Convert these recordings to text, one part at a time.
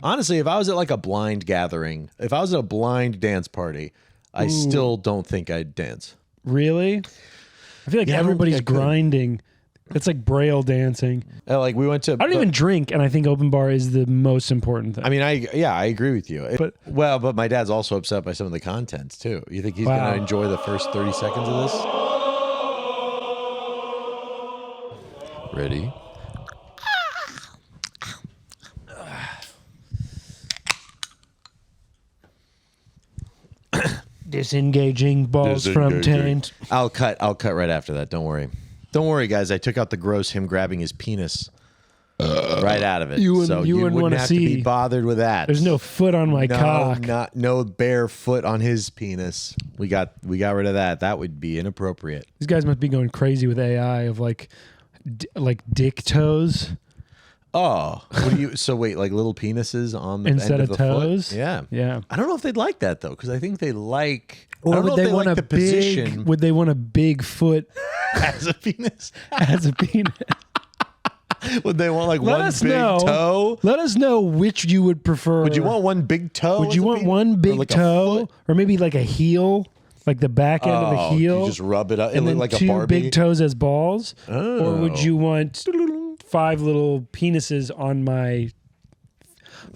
Honestly, if I was at like a blind gathering, if I was at a blind dance party, I still don't think I'd dance. Really? I feel like everybody's grinding. It's like Braille dancing. Like we went to. I don't even drink, and I think open bar is the most important thing. I mean, I agree with you. But my dad's also upset by some of the contents too. You think he's going to enjoy the first 30 seconds of this? Ready? Disengaging balls from taint. I'll cut right after that. Don't worry. Don't worry, guys. I took out the gross him grabbing his penis right out of it. You wouldn't have to be bothered with that. There's no foot on my cock. No bare foot on his penis. We got rid of that. That would be inappropriate. These guys must be going crazy with AI of like dick toes. Oh, so wait, like little penises on the instead end of the toes? Foot? Yeah. Yeah. I don't know if they'd like that though, because I think they like. Or would they want a big position. Would they want a big foot as a penis? As a penis. Would they want like one big toe? Let us know which you would prefer. Would you want one big toe? Would you want one big toe, or maybe like a heel, like the back end of a heel? You just rub it up and then like two a Barbie? big toes as balls, Oh. or would you want 5 little penises on my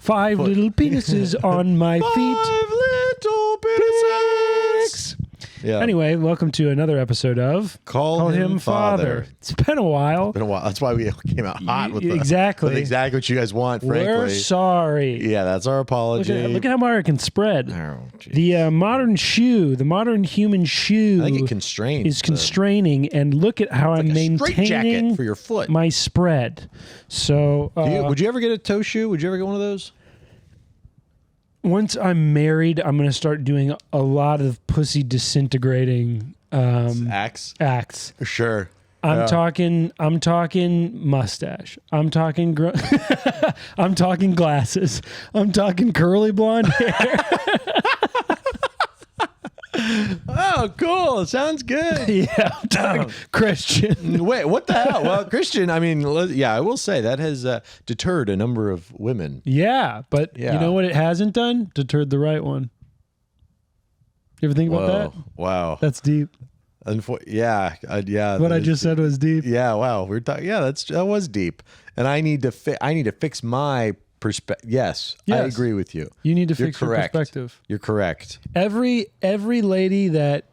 little penises on my feet? 5 little penises. Yeah. Anyway, welcome to another episode of Call Him Father. It's been a while. That's why we came out hot with exactly what you guys want, frankly. We're sorry. Yeah, that's our apology. Look at how far it can spread. Oh, the modern human shoe I think it constrains. Is constraining, and look at how I'm maintaining for your foot. My spread. So, would you ever get a toe shoe? Would you ever get one of those? Once I'm married, I'm going to start doing a lot of pussy disintegrating acts. Sure. I'm talking mustache. I'm talking I'm talking glasses. I'm talking curly blonde hair. Oh, cool. Sounds good. Yeah, I'm talking Christian. Wait, what the hell? Well, Christian, I mean, yeah, I will say that has deterred a number of women. Yeah, but you know what it hasn't done? Deterred the right one. You ever think about that? Wow. That's deep. Yeah. What I just said was deep. Yeah, wow. We're talking. Yeah, that was deep. And I need to fix my perspective. Yes, I agree with you. You need to fix your perspective. You're correct. Every lady that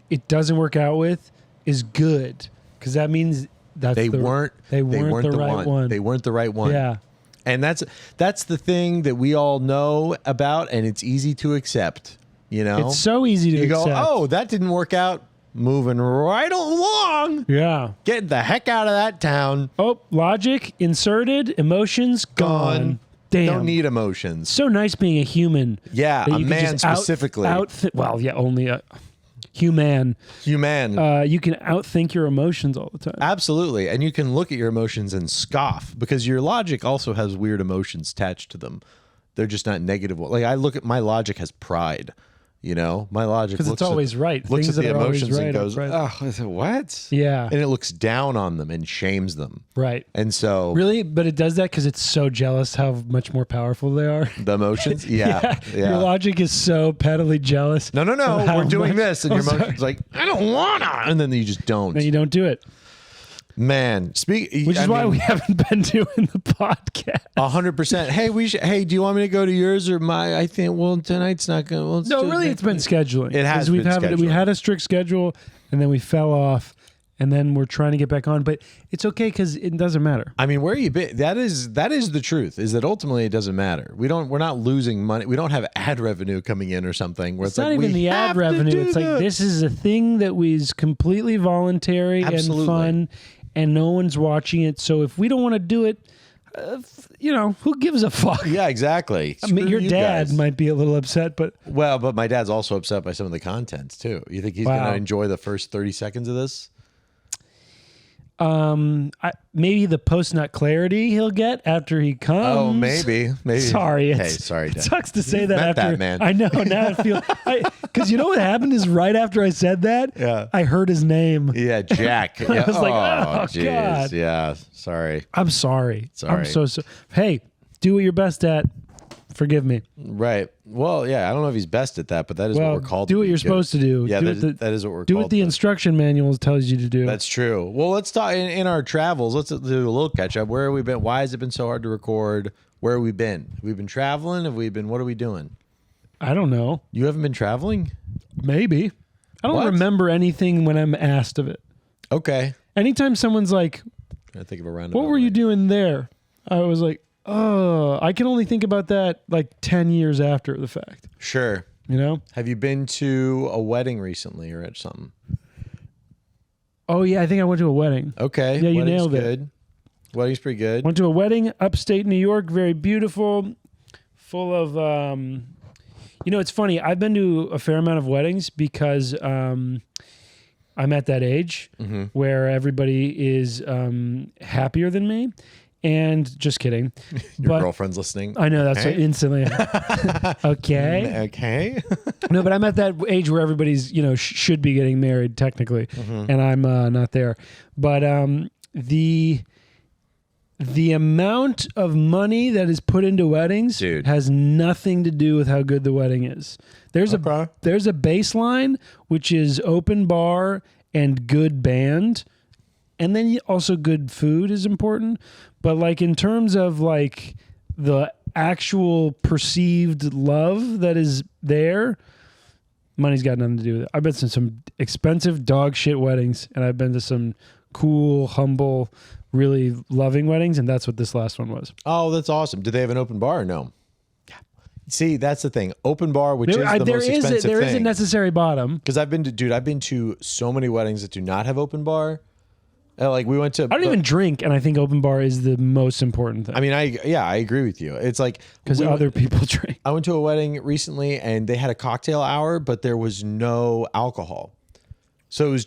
it doesn't work out with is good, because that means that they weren't the right one. They weren't the right one. Yeah. And that's the thing that we all know about, and it's easy to accept. You know, it's so easy to accept. You go, oh, that didn't work out. Moving right along. Yeah. Get the heck out of that town. Oh, logic inserted, emotions gone. Damn. Don't need emotions. So nice being a human. Yeah, a man specifically. Only a human. Human. You can outthink your emotions all the time. Absolutely. And you can look at your emotions and scoff, because your logic also has weird emotions attached to them. They're just not negative. Like, I look at my logic has pride. You know, my logic because it's always right. Looks Things at the that emotions right and goes, "Oh, what?" Yeah, and it looks down on them and shames them. Right. And so, really, but it does that because it's so jealous how much more powerful they are. The emotions, yeah. Your logic is so pettily jealous. No, we're doing this, and your emotions like, "I don't wanna," and then you just don't. Then you don't do it. Man, which is why we haven't been doing the podcast. 100%. Hey, Hey, do you want me to go to yours or my? I think tonight's not going. No, really, it's been scheduling. It has been scheduling. We had a strict schedule, and then we fell off, and then we're trying to get back on. But it's okay because it doesn't matter. I mean, where you been? That is the truth. Is that ultimately it doesn't matter. We're not losing money. We don't have ad revenue coming in or something. Where it's not even the ad revenue. It's like this is a thing that was completely voluntary and fun. And no one's watching it. So if we don't want to do it, who gives a fuck? Yeah, exactly. I mean, your dad might be a little upset, but my dad's also upset by some of the contents too. You think he's going to enjoy the first 30 seconds of this? Maybe the post-nut clarity he'll get after he comes. Oh, maybe. Sorry. Sorry, Dad. It sucks to say that after. That, man. I know. Now I feel... Because you know what happened is right after I said that, I heard his name. Yeah, Jack. I was like, oh, geez. God. Yeah, sorry. I'm sorry. Sorry. I'm so... Hey, do what you're best at. Forgive me. Right. Well, yeah, I don't know if he's best at that, but that is what we're called. Do what you're supposed to do. Yeah, that is what we're called. Do what the instruction manual tells you to do. That's true. Well, let's talk in our travels. Let's do a little catch up. Where have we been? Why has it been so hard to record? Where have we been? Have we been traveling? What are we doing? I don't know. You haven't been traveling? Maybe. I don't remember anything when I'm asked of it. Okay. Anytime someone's like, I think of a roundabout. what were you doing there? I was like, oh, I can only think about that like 10 years after the fact. Sure. You know? Have you been to a wedding recently or at something? Oh, yeah. I think I went to a wedding. Okay. Yeah, you Wedding's nailed good. it. Wedding's pretty good. Went to a wedding upstate New York. Very beautiful. Full of, it's funny. I've been to a fair amount of weddings because I'm at that age where everybody is happier than me. And just kidding. Your girlfriend's listening. I know, that's what instantly. Okay. Okay. No, but I'm at that age where everybody's, should be getting married technically. And I'm not there. But the amount of money that is put into weddings has nothing to do with how good the wedding is. There's a baseline, which is open bar and good band. And then also good food is important. But like in terms of like the actual perceived love that is there, money's got nothing to do with it. I've been to some expensive dog shit weddings, and I've been to some cool, humble, really loving weddings, and that's what this last one was. Oh, that's awesome. Did they have an open bar or no? Yeah. See, that's the thing. Open bar, which is the most expensive thing. There is a necessary bottom. Because I've been to so many weddings that do not have open bar. Like we went to. I don't even drink, and I think open bar is the most important thing. I mean, I agree with you. It's like because other people drink. I went to a wedding recently, and they had a cocktail hour, but there was no alcohol, so it was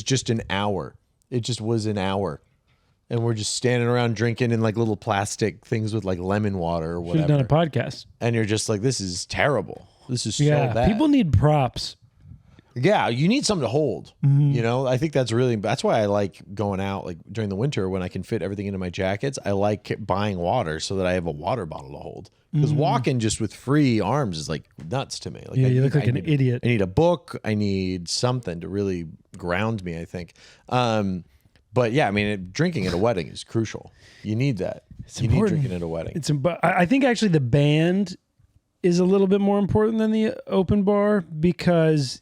just an hour. It just was an hour, and we're just standing around drinking in like little plastic things with like lemon water or whatever. Should have done a podcast, and you're just like, this is terrible. This is so bad. People need props. Yeah, you need something to hold. I think that's why I like going out like during the winter when I can fit everything into my jackets. I like buying water so that I have a water bottle to hold. Because walking just with free arms is like nuts to me. Like, you look like an idiot. I need a book. I need something to really ground me, I think. But yeah, I mean, drinking at a wedding is crucial. You need that. You need drinking at a wedding. I think actually the band is a little bit more important than the open bar because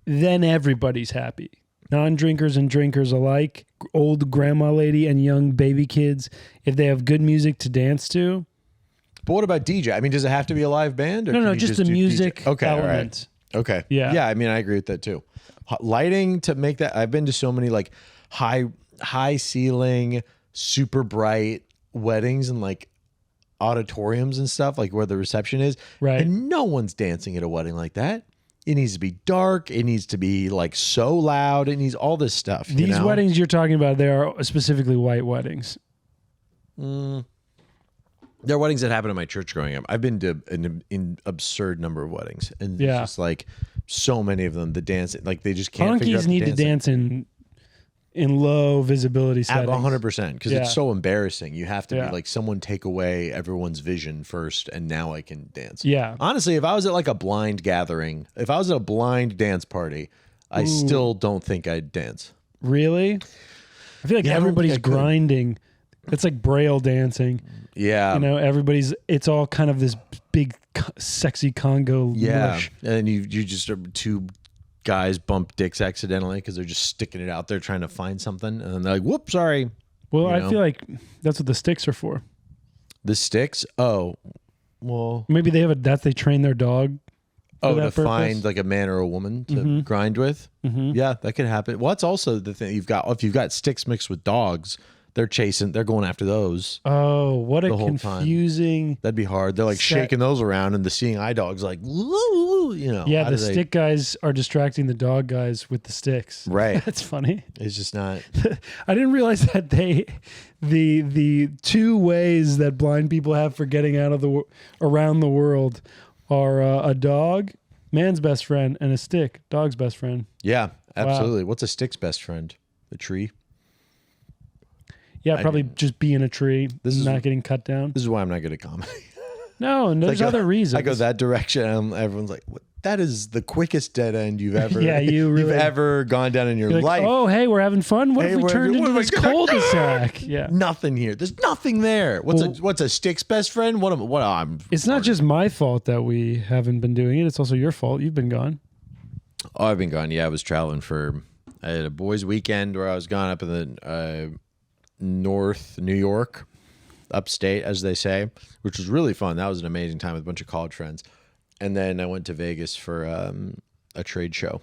then everybody's happy. Non-drinkers and drinkers alike, old grandma lady and young baby kids, if they have good music to dance to. But what about DJ? I mean, does it have to be a live band? Or No, just the music element. Right. Okay. Yeah. Yeah, I mean, I agree with that too. Lighting to make that, I've been to so many like high ceiling, super bright weddings and like auditoriums and stuff, like where the reception is. Right. And no one's dancing at a wedding like that. It needs to be dark. It needs to be like so loud. It needs all this stuff. These weddings you're talking about, they are specifically white weddings. There are weddings that happened at my church growing up. I've been to an absurd number of weddings, and it's just like so many of them. The dance, like they just can't. Honkies need to dance in low visibility settings. 100%, because it's so embarrassing. You have to be like, someone take away everyone's vision first, and now I can dance. Yeah. Honestly, if I was at like a blind gathering, if I was at a blind dance party, I still don't think I'd dance. Really? I feel like everybody's grinding. It's like Braille dancing. Yeah. It's all kind of this big, sexy Congo. Yeah. Mush. And you just are two guys bump dicks accidentally because they're just sticking it out there trying to find something, and then they're like, whoops, sorry. Well, I feel like that's what the sticks are for. The sticks? Oh, well, maybe they have they train their dog. To find like a man or a woman to grind with. Yeah, that could happen. Well, that's also the thing. If you've got sticks mixed with dogs, they're going after those. Oh, what a confusing. That'd be hard. They're like shaking those around, and the seeing eye dog's like, woo, Yeah, the stick guys are distracting the dog guys with the sticks. Right. That's funny. It's just not. I didn't realize that the two ways that blind people have for getting around the world are a dog, man's best friend, and a stick, dog's best friend. Yeah, absolutely. Wow. What's a stick's best friend? The tree. Yeah, probably just be in a tree, not getting cut down. This is why I'm not good at comedy. No, and there's other reasons. I go that direction, and everyone's like, "What? That is the quickest dead end you've ever you've ever gone down in your like, life." Oh, hey, we're having fun. What if we turned into this cul-de-sac? Yeah, nothing here. There's nothing there. What's a stick's best friend? It's not just my fault that we haven't been doing it. It's also your fault. You've been gone. Oh, I've been gone. Yeah, I was traveling I had a boys' weekend where I was gone up in the North New York, upstate, as they say, which was really fun. That was an amazing time with a bunch of college friends. And then I went to Vegas for a trade show.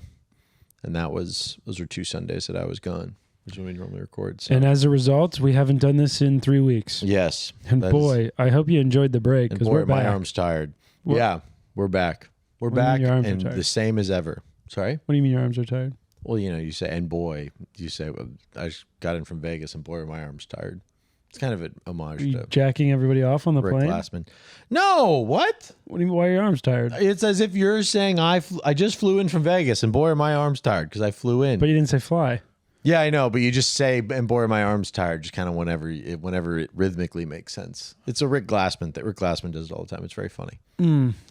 And those were 2 Sundays that I was gone, which is when we normally record. So. And as a result, we haven't done this in 3 weeks. Yes. And boy, I hope you enjoyed the break, because we're back. My arm's tired. Yeah, we're back. We're back and the same as ever. Sorry? What do you mean your arms are tired? Well, you say, and boy, you say, well, I just got in from Vegas and boy, my arm's tired. It's kind of an homage to jacking everybody off on the Rick plane. Glassman. No, what? What do you mean? Why are your arms tired? It's as if you're saying I just flew in from Vegas and boy, are my arms tired because I flew in. But you didn't say fly. Yeah, I know, but you just say and boy, are my arms tired, just kind of whenever it rhythmically makes sense. It's a Rick Glassman thing. Rick Glassman does it all the time. It's very funny.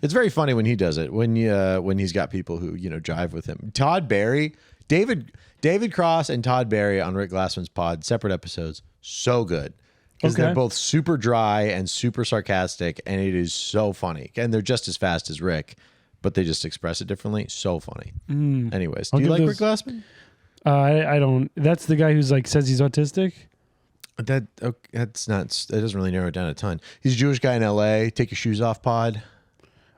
It's very funny when he does it. When he's got people who jive with him. Todd Barry, David Cross, and Todd Barry on Rick Glassman's pod, separate episodes, so good. Because they're both super dry and super sarcastic, and it is so funny. And they're just as fast as Rick, but they just express it differently. So funny. Anyways, do you like Rick Glassman? I don't. That's the guy who's like says he's autistic. That's not. That doesn't really narrow it down a ton. He's a Jewish guy in L.A. Take your shoes off pod.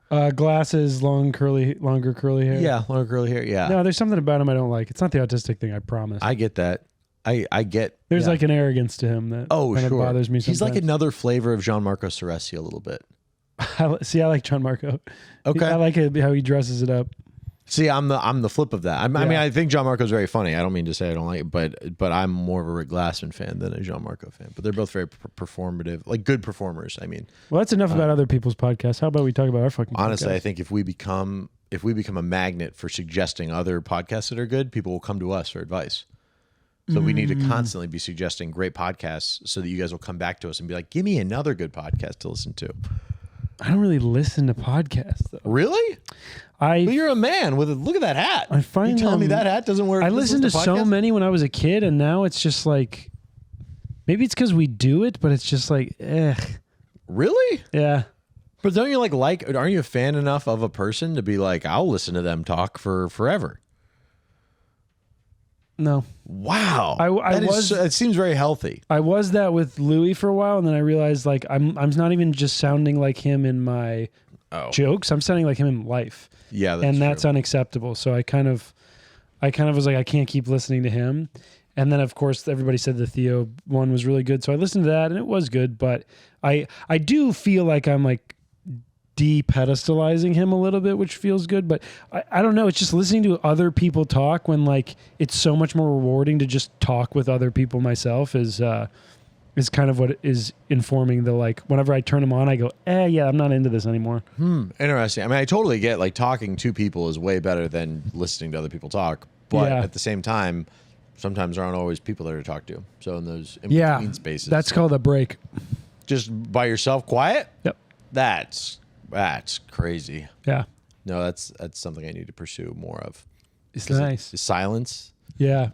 Glasses, longer curly hair. Yeah, longer curly hair. Yeah. No, there's something about him I don't like. It's not the autistic thing. I promise. I get that. I get. There's like an arrogance to him that kind of bothers me sometimes. He's like another flavor of Gianmarco Ceresi a little bit. I like Gianmarco. Okay. I like how he dresses it up. See, I'm the flip of that. I mean, I think Gianmarco's very funny. I don't mean to say I don't like it, but I'm more of a Rick Glassman fan than a Gianmarco fan. But they're both very performative, like good performers. I mean, well, that's enough about other people's podcasts. How about we talk about our fucking honestly, podcast? I think if we become a magnet for suggesting other podcasts that are good, people will come to us for advice. So we need to constantly be suggesting great podcasts so that you guys will come back to us and be like, give me another good podcast to listen to. I don't really listen to podcasts, though. Really? Well, you're a man with look at that hat. I find you telling me that hat doesn't work. I listened to so many when I was a kid, and now it's just like, maybe it's because we do it, but it's just like, Really? Yeah. But don't you aren't you a fan enough of a person to be like, I'll listen to them talk for forever? No. Wow. It seems very healthy. I was that with Louis for a while, and then I realized like I'm not even just sounding like him in my jokes. I'm sounding like him in life. Yeah, that's unacceptable. So I kind of was like, I can't keep listening to him. And then of course everybody said the Theo one was really good, so I listened to that and it was good. But I do feel like I'm like de-pedestalizing him a little bit, which feels good, but I don't know. It's just listening to other people talk when like it's so much more rewarding to just talk with other people myself is kind of what is informing the like whenever I turn them on, I go, yeah, I'm not into this anymore. Interesting. I mean, I totally get like talking to people is way better than listening to other people talk, but at the same time, sometimes there aren't always people there to talk to. So in those in between spaces, that's called a break. Just by yourself, quiet. Yep. That's crazy. Yeah. No, that's something I need to pursue more of. It's nice. Silence. Yeah.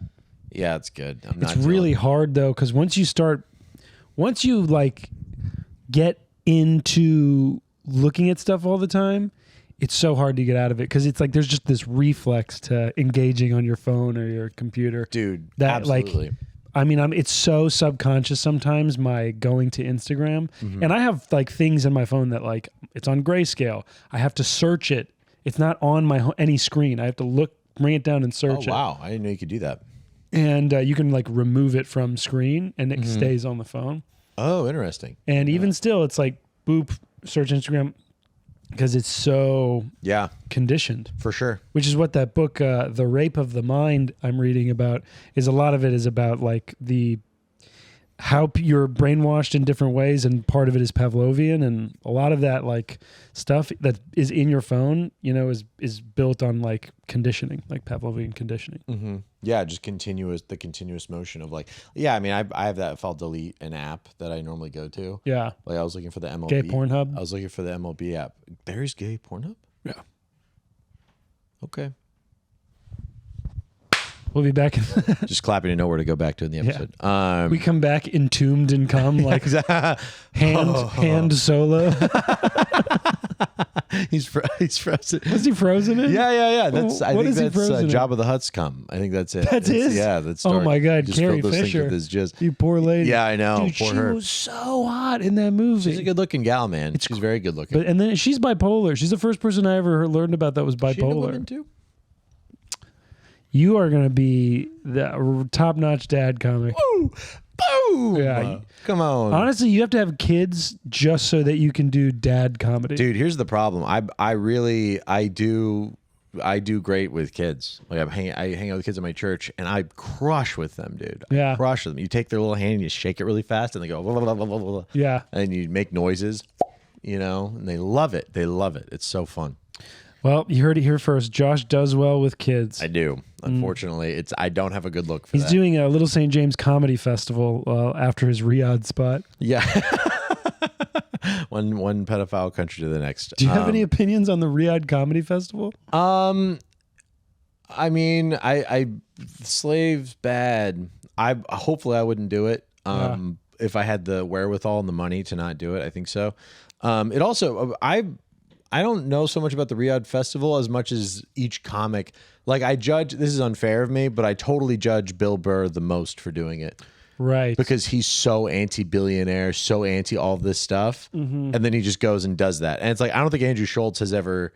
Yeah, it's good. It's really hard though, because once you like get into looking at stuff all the time, it's so hard to get out of it because it's like there's just this reflex to engaging on your phone or your computer. Dude, that absolutely. Like, I mean, it's so subconscious sometimes, my going to Instagram. And I have like things in my phone that like, it's on grayscale. I have to search it. It's not on any screen. I have to bring it down and search it. Oh, wow. I didn't know you could do that. And you can like remove it from screen and it stays on the phone. Oh, interesting. And even still, it's like, boop, search Instagram. Because it's so conditioned. For sure. Which is what that book, The Rape of the Mind, I'm reading about, is a lot of it is about like the how you're brainwashed in different ways, and part of it is Pavlovian, and a lot of that like stuff that is in your phone, you know, is built on like conditioning, like Pavlovian conditioning. Mm-hmm. Yeah, just the continuous motion of like, yeah, I mean, I have that if I'll delete an app that I normally go to. Yeah. Like I was looking for the MLB. Gay Pornhub? I was looking for the MLB app. There's gay Pornhub? Yeah. Okay. We'll be back. Just clapping to know where to go back to in the episode. Yeah. We come back entombed and come like hand solo. He's frozen. Was he frozen in? Yeah. I think that's Jabba the Hutt's cum. I think that's it. That's his? Yeah, that's dark. Oh my God, just Carrie Fisher. You poor lady. Yeah, I know. Dude, poor she her. was so hot in that movie. She's a good looking gal, man. She's very good looking. And then she's bipolar. She's the first person I ever learned about that was bipolar. She into women too? You are going to be the top-notch dad comic. Woo! Boom! Yeah. Come on. Honestly, you have to have kids just so that you can do dad comedy. Dude, here's the problem. I do great with kids. Like I hang out with kids at my church, and I crush with them, dude. Yeah. Crush them. You take their little hand and you shake it really fast, and they go, blah, blah, blah, blah, blah. Yeah. And you make noises, you know, and they love it. They love it. It's so fun. Well, you heard it here first. Josh does well with kids. I do. Unfortunately, I don't have a good look for He's that. doing a Little St. James Comedy Festival after his Riyadh spot. Yeah. one pedophile country to the next. Do you have any opinions on the Riyadh Comedy Festival? I mean, I slaves bad. Hopefully I wouldn't do it. If I had the wherewithal and the money to not do it, I think so. It also I don't know so much about the Riyadh Festival as much as each comic. Like I judge, this is unfair of me, but I totally judge Bill Burr the most for doing it. Right. Because he's so anti-billionaire, so anti all this stuff. And then he just goes and does that. And it's like, I don't think Andrew Schultz has ever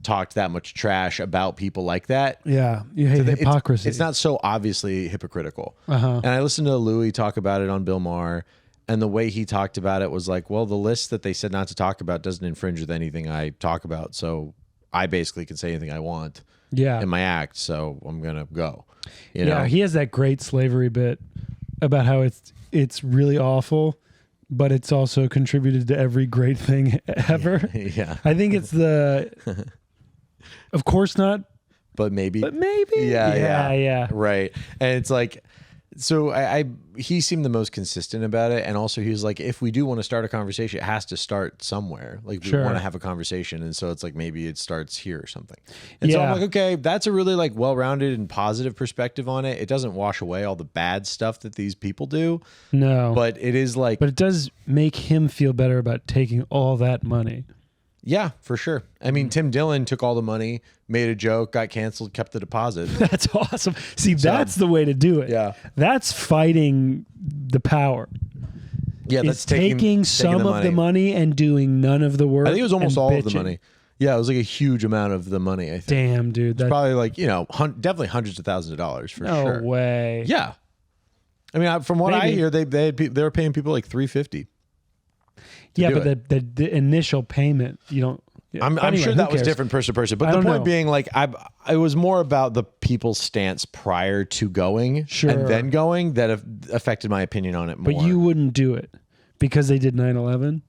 talked that much trash about people like that. Yeah. You hate hypocrisy. It's not so obviously hypocritical. And I listened to Louis talk about it on Bill Maher. And the way he talked about it was like, well, the list that they said not to talk about doesn't infringe with anything I talk about. So I basically can say anything I want in my act. So I'm going to go. You know? He has that great slavery bit about how it's really awful, but it's also contributed to every great thing ever. Yeah. I think it's of course not. But maybe. Yeah. Right. And it's like, so he seemed the most consistent about it. And also he was like, if we do want to start a conversation, it has to start somewhere. Like we want to have a conversation. And so it's like, maybe it starts here or something. And so I'm like, okay, that's a really like well-rounded and positive perspective on it. It doesn't wash away all the bad stuff that these people do. No. But it is like, but it does make him feel better about taking all that money. Yeah, for sure. I mean, Tim Dillon took all the money, made a joke, got canceled, kept the deposit. That's awesome. See, that's the way to do it. Yeah. That's fighting the power. Yeah, that's taking some of the money and doing none of the work. I think it was almost all of the money. Yeah, it was like a huge amount of the money, I think. Damn, dude. That's probably like, you know, definitely hundreds of thousands of dollars for sure. No way. Yeah. I mean, from what I hear, they were paying people like $350. Yeah, but the initial payment, you don't. Yeah. I'm sure that was different person to person. But the point being, like, it was more about the people's stance prior to going and then going that affected my opinion on it more. But you wouldn't do it because they did 9/11?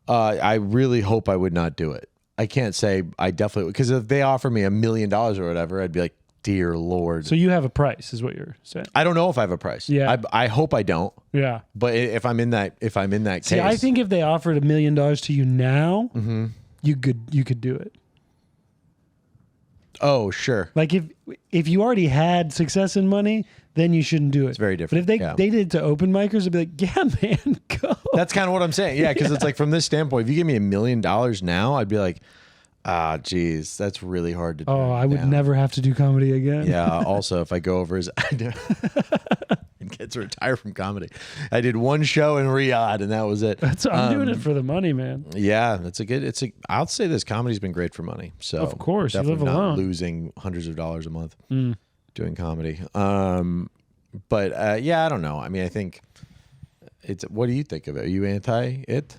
I really hope I would not do it. I can't say I definitely, because if they offer me $1 million or whatever, I'd be like, dear Lord. So you have a price, is what you're saying. I don't know if I have a price. Yeah. I hope I don't. Yeah. But if I'm in that case. I think if they offered $1 million to you now, you could do it. Oh, sure. Like if you already had success in money, then you shouldn't do it. It's very different. But if they did it to open micers, I'd be like, yeah, man, go. That's kind of what I'm saying. Yeah, because it's like from this standpoint, if you give me $1 million now, I'd be like, geez, that's really hard to do. Oh, I would never have to do comedy again. Yeah. Also, if I go over and get to retire from comedy, I did one show in Riyadh and that was it. I'm doing it for the money, man. Yeah, I'll say this comedy's been great for money. So of course, you live not alone, losing hundreds of dollars a month doing comedy. But yeah, I don't know. I mean, I think what do you think of it? Are you anti it?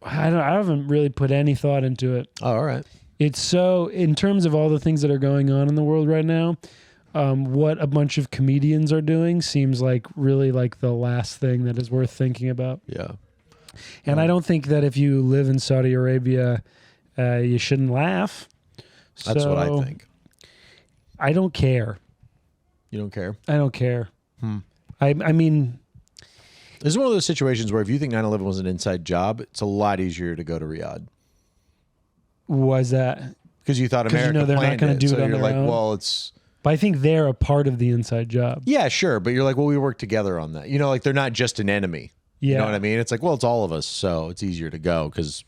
I haven't really put any thought into it. Oh, all right. It's so, in terms of all the things that are going on in the world right now, what a bunch of comedians are doing seems like really like the last thing that is worth thinking about. Yeah. And I don't think that if you live in Saudi Arabia, you shouldn't laugh. That's what I think. I don't care. You don't care? I don't care. I mean... This is one of those situations where if you think 9/11 was an inside job, it's a lot easier to go to Riyadh. Was that? Because you thought America they're not going to do so it on you're their like, own. well, it's... But I think they're a part of the inside job. Yeah, sure. But you're like, well, we work together on that. You know, like they're not just an enemy. Yeah. You know what I mean? It's like, well, it's all of us. So it's easier to go because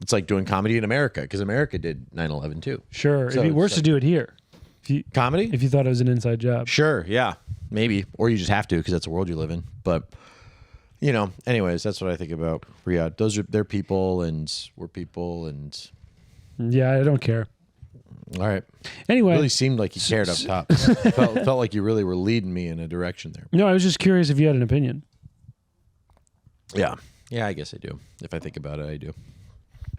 it's like doing comedy in America because America did 9/11 too. Sure. So It'd be worse to do it here. Comedy? If you thought it was an inside job. Sure. Yeah. Maybe. Or you just have to because that's the world you live in. But, you know, anyways, that's what I think about Riyadh. They're people and we're people and... Yeah, I don't care. All right. Anyway. It really seemed like you cared up top. felt like you really were leading me in a direction there. No, I was just curious if you had an opinion. Yeah. Yeah, I guess I do. If I think about it, I do.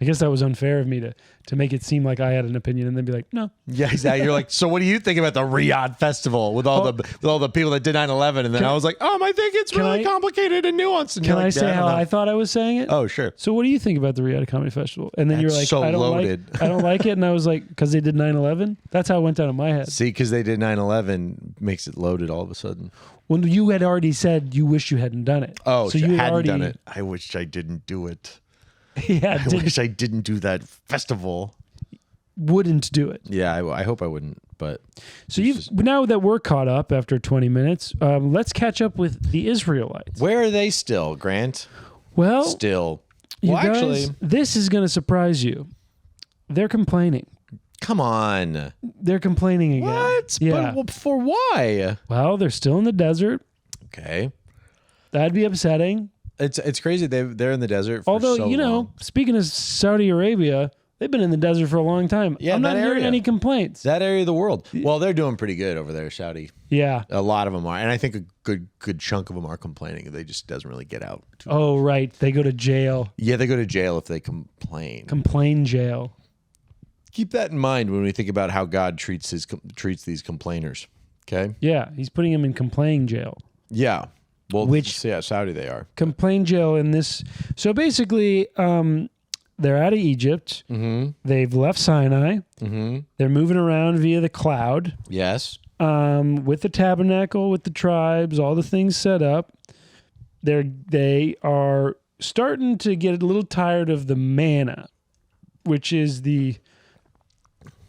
I guess that was unfair of me to make it seem like I had an opinion and then be like, no. Yeah, exactly. You're like, so what do you think about the Riyadh Festival with all the people that did 9/11? And then I was like, I think it's really complicated and nuanced. And can like, I say how I thought I was saying it? Oh, sure. So what do you think about the Riyadh Comedy Festival? And then you're like, so I don't loaded. I don't like it. And I was like, because they did 9/11? That's how it went down in my head. See, because they did 9/11 makes it loaded all of a sudden. When you had already said you wish you hadn't done it. Oh, so you you hadn't done it. I wish I didn't do it. Yeah, I wish I didn't do that festival. Wouldn't do it. Yeah, I hope I wouldn't. But so now that we're caught up after 20 minutes, let's catch up with the Israelites. Where are they still, Grant? Well, still. You Well, guys, actually, this is going to surprise you. They're complaining. come on. They're complaining again. What? Yeah. But for why? Well, they're still in the desert. Okay. That'd be upsetting. It's crazy. They're in the desert. For Although, so long. speaking of Saudi Arabia, they've been in the desert for a long time. Yeah, I'm not that hearing area. any complaints. That area of the world. Well, they're doing pretty good over there, Saudi. Yeah. A lot of them are, and I think a good chunk of them are complaining. They just doesn't really get out. Oh, right. They go to jail. Yeah, they go to jail if they complain. Complain jail. Keep that in mind when we think about how God treats these complainers. Okay. Yeah, he's putting them in complain jail. Yeah. Well, Saudi they are. Complain jail in this. So basically, they're out of Egypt. Mm-hmm. They've left Sinai. Mm-hmm. They're moving around via the cloud. Yes. With the tabernacle, with the tribes, all the things set up. They are starting to get a little tired of the manna, which is the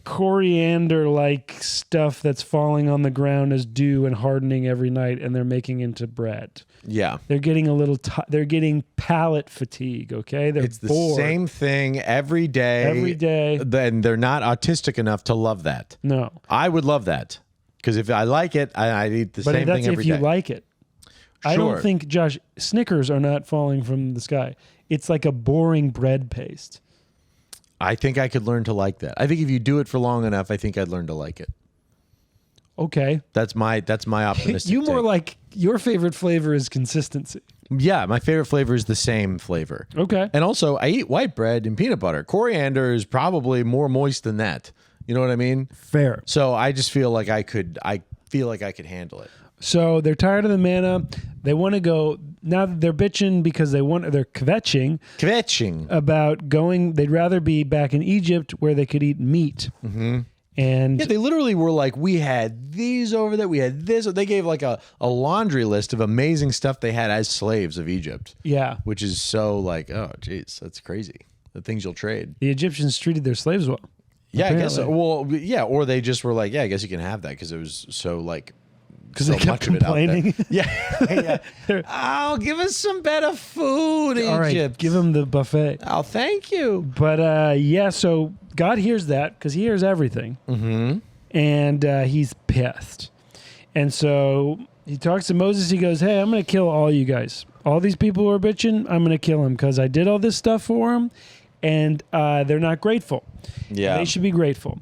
coriander-like stuff that's falling on the ground as dew and hardening every night, and they're making into bread. Yeah. They're getting a little. They're getting palate fatigue. Okay, It's the bored. same thing every day. Every day. Then they're not autistic enough to love that. No, I would love that because if I like it, I eat the same that's thing every if you day. like it. I Sure. don't think, Josh, Snickers are not falling from the sky. It's like a boring bread paste. I think I could learn to like that. I think if you do it for long enough, I think I'd learn to like it. Okay. That's my optimistic You more take. like your favorite flavor is consistency. Yeah, my favorite flavor is the same flavor. Okay. And also, I eat white bread and peanut butter. Coriander is probably more moist than that. You know what I mean? Fair. So I just feel like I could handle it. So they're tired of the manna. They want to go now. That they're bitching because they're kvetching About going. They'd rather be back in Egypt where they could eat meat. Mm-hmm. And yeah, they literally were like, we had these over there. We had this. They gave like a laundry list of amazing stuff they had as slaves of Egypt. Yeah. Which is so like, oh, geez, that's crazy. The things you'll trade. The Egyptians treated their slaves well. Yeah, apparently. I guess so. Well, yeah, or they just were like, yeah, I guess you can have that because it was so like, because they kept complaining. Yeah. Oh, give us some better food, Egypt. All right, give them the buffet. Oh, thank you. But yeah, so God hears that because he hears everything. Mm-hmm. And he's pissed. And so he talks to Moses. He goes, hey, I'm going to kill all you guys. All these people who are bitching, I'm going to kill them because I did all this stuff for them. And they're not grateful. Yeah. They should be grateful.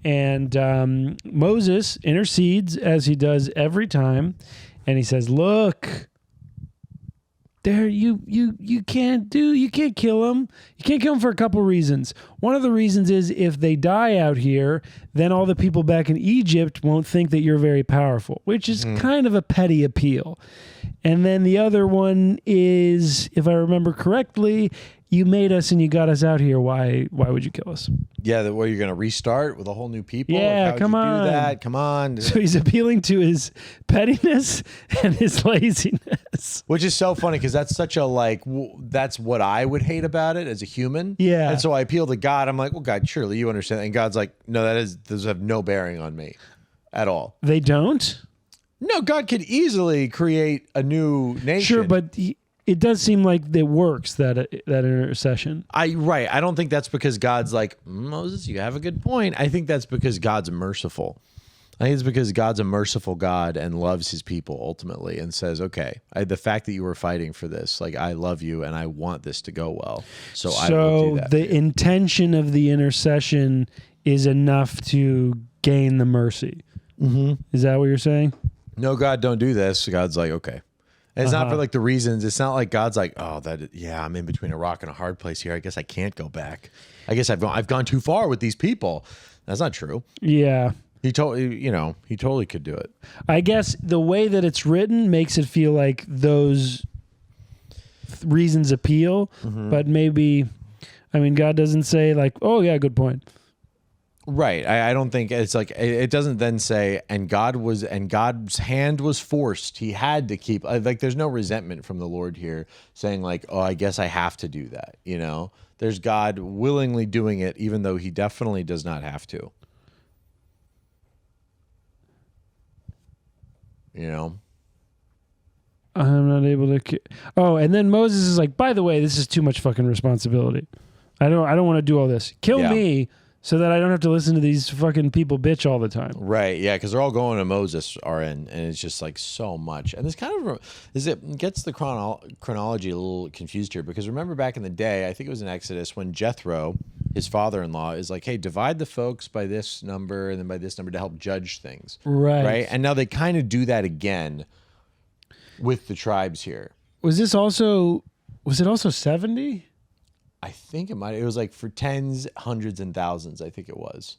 And Moses intercedes as he does every time. And he says, look, you can't kill them. You can't kill them for a couple reasons. One of the reasons is if they die out here, then all the people back in Egypt won't think that you're very powerful, which is kind of a petty appeal. And then the other one is, if I remember correctly, you made us and you got us out here. Why would you kill us? Yeah, you're going to restart with a whole new people? Yeah, like, come on. do that? Come on. So he's appealing to his pettiness and his laziness. Which is so funny because that's such a that's what I would hate about it as a human. Yeah. And so I appeal to God. I'm like, well, God, surely you understand. And God's like, no, those have no bearing on me at all. They don't? No, God could easily create a new nation. Sure, but it does seem like it works, that intercession. I don't think that's because God's like, Moses, you have a good point. I think that's because God's merciful. I think it's because God's a merciful God and loves his people ultimately and says, okay, the fact that you were fighting for this, like, I love you and I want this to go well. So I will do that. The intention of the intercession is enough to gain the mercy. Mm-hmm. Is that what you're saying? No, God, don't do this. God's like, okay. And it's not for like the reasons. It's not like God's like, oh, I'm in between a rock and a hard place here. I guess I can't go back. I guess I've gone too far with these people. That's not true. Yeah. He totally could do it. I guess the way that it's written makes it feel like those reasons appeal, but maybe, God doesn't say like, oh yeah, good point. Right. I don't think it's like, it doesn't then say, and God's hand was forced. He had to keep, like, there's no resentment from the Lord here saying like, oh, I guess I have to do that. There's God willingly doing it, even though he definitely does not have to. I'm not able to. And then Moses is like, by the way, this is too much fucking responsibility. I don't want to do all this. Kill me so that I don't have to listen to these fucking people bitch all the time. Right. Yeah. Because they're all going to Moses and it's just like so much. And this kind of gets the chronology a little confused here because remember back in the day, I think it was in Exodus when Jethro, his father-in-law, is like, hey, divide the folks by this number and then by this number to help judge things. Right. And now they kind of do that again with the tribes here. Was it also 70? I think it was like for tens, hundreds, and thousands, I think it was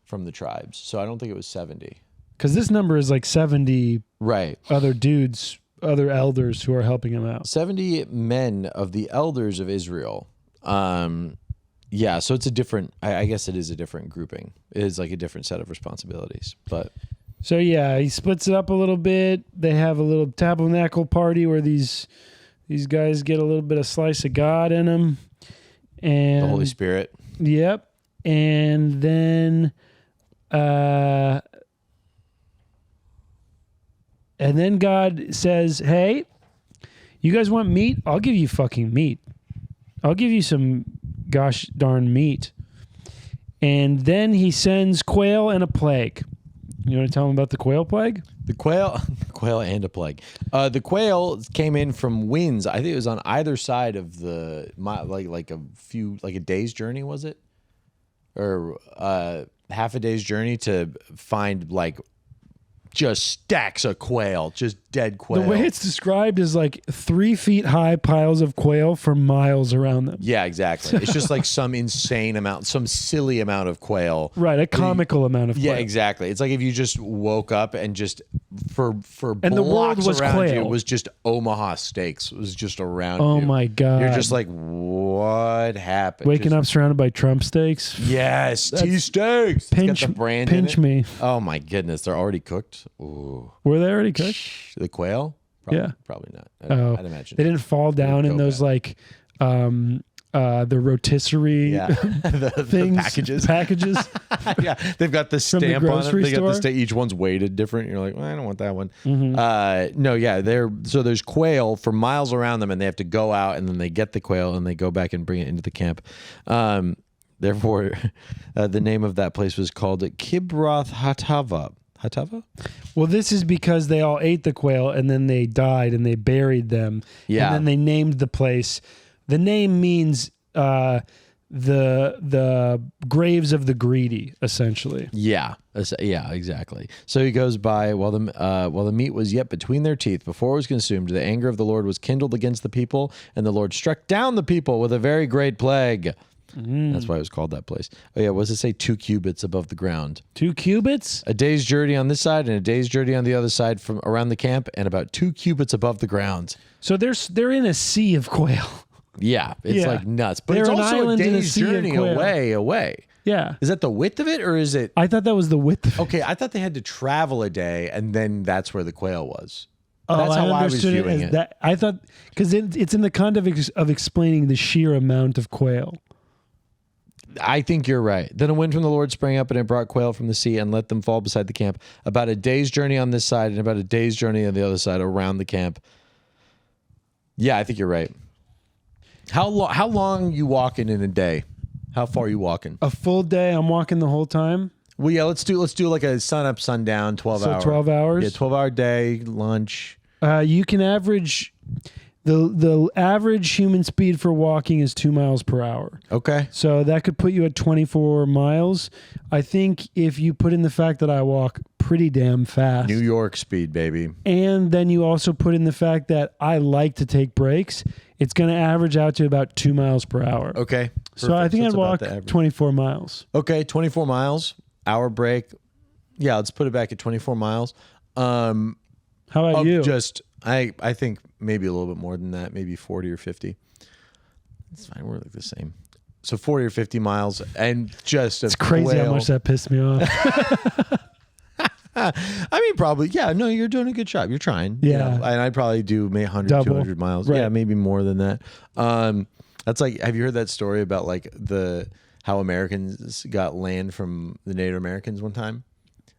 from the tribes. So I don't think it was 70. Because this number is like 70 other dudes, other elders who are helping him out. 70 men of the elders of Israel. Yeah, so it's a different, I guess it is a different grouping. It is like a different set of responsibilities. But so yeah, he splits it up a little bit. They have a little tabernacle party where these guys get a little bit of slice of God in them. And the Holy Spirit. Yep. And then God says, hey, you guys want meat? I'll give you fucking meat. I'll give you some gosh darn meat. And then he sends quail and a plague. You want to tell him about the quail plague? The quail and a plague. The quail came in from winds. I think it was on either side of like a day's journey, was it? Or half a day's journey to find like just stacks of quail, just dead quail. The way it's described is like 3 feet high piles of quail for miles around them. Yeah, exactly. It's just like some insane amount, some silly amount of quail. Right, a comical amount of quail. Yeah, exactly. It's like if you just woke up and just for and the world blocks was around quail. you, it was just Omaha steaks. It was just around you. Oh my God. You're just like, what happened? Waking up surrounded by Trump steaks? Yes, tea steaks. Pinch, it's got the brand pinch in it. me. Oh my goodness, they're already cooked. Ooh. Were they already cooked? The quail? Probably not. I'd imagine. They didn't fall down in those like the rotisserie things, the packages. Yeah, they've got the stamp on it. They got the store? each one's weighted different. You're like, well, I don't want that one. Mm-hmm. No, yeah, there's quail for miles around them, and they have to go out, and then they get the quail, and they go back and bring it into the camp. Therefore, the name of that place was called Kibroth Hatava. Hatava? Well, this is because they all ate the quail and then they died and they buried them. Yeah. And then they named the place. The name means the graves of the greedy, essentially. Yeah, exactly. So he goes by while the meat was yet between their teeth before it was consumed. The anger of the Lord was kindled against the people, and the Lord struck down the people with a very great plague. That's why it was called that place. Oh yeah, what does it say? 2 cubits above the ground. 2 cubits? A day's journey on this side and a day's journey on the other side from around the camp, and about 2 cubits above the ground. So they're in a sea of quail. Yeah, it's like nuts. But They're it's an also a island in a day's sea of journey quail. away. Yeah. Is that the width of it, or is it? I thought that was the width of it. Okay, I thought they had to travel a day, and then that's where the quail was. Oh, That's how I was understood viewing as it. that. I thought, because it's in the context of explaining the sheer amount of quail. I think you're right. Then a wind from the Lord sprang up, and it brought quail from the sea and let them fall beside the camp. About a day's journey on this side and about a day's journey on the other side around the camp. Yeah, I think you're right. How long you walking in a day? How far are you walking? A full day, I'm walking the whole time. Well, yeah, let's do like a sun up, sundown, 12 hours. 12 hours? Yeah, 12-hour day, lunch. You can average... The average human speed for walking is 2 miles per hour. Okay. So that could put you at 24 miles. I think if you put in the fact that I walk pretty damn fast. New York speed, baby. And then you also put in the fact that I like to take breaks, it's going to average out to about 2 miles per hour. Okay. Perfect. So I think I'd walk 24 miles. Okay, 24 miles, hour break. Yeah, let's put it back at 24 miles. How about you? I think maybe a little bit more than that, maybe 40 or 50. It's fine. We're like the same. So 40 or 50 miles and just it's crazy how much that pissed me off. I mean, probably. Yeah, no, you're doing a good job. You're trying. Yeah. You know, and I'd probably do 100, Double. 200 miles. Right. Yeah, maybe more than that. That's like, have you heard that story about like how Americans got land from the Native Americans one time?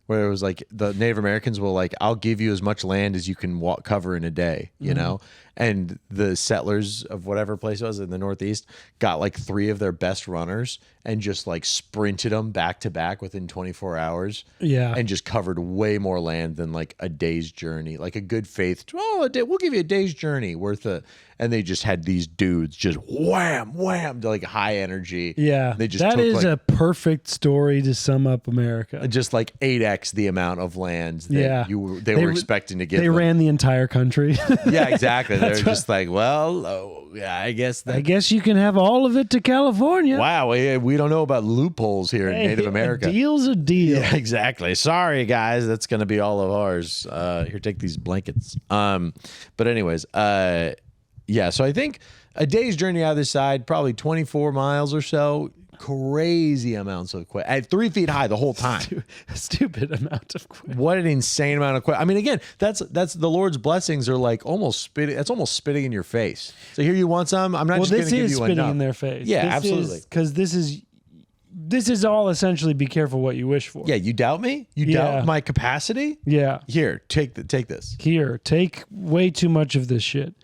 Where it was like the Native Americans will like, I'll give you as much land as you can cover in a day, you know? And the settlers of whatever place it was in the Northeast got like 3 of their best runners and just like sprinted them back to back within 24 hours. Yeah. And just covered way more land than like a day's journey, like a good faith. Oh, we'll give you a day's journey worth of. And they just had these dudes just wham, wham, like high energy. Yeah. They just that took is like, a perfect story to sum up America. just like 8x the amount of land that they were expecting to give. They them. ran the entire country. Yeah, exactly. They're just like, well, yeah, I guess you can have all of it to California. Wow, we don't know about loopholes here in Native America. A deal's a deal. Yeah, exactly. Sorry, guys, that's going to be all of ours. Here, take these blankets. But anyways, yeah. So I think a day's journey out of this side, probably 24 miles or so. Crazy amounts of quail at 3 feet high the whole time. Stupid amount of quail. What an insane amount of quail. I mean, again, that's the Lord's blessings are like almost spitting. That's almost spitting in your face. So here you want some. I'm not just going to give you enough. This is spitting in their face. Yeah, absolutely. Because this is all essentially be careful what you wish for. Yeah, you doubt me? You doubt my capacity? Yeah. Here, take this. Here, take way too much of this shit.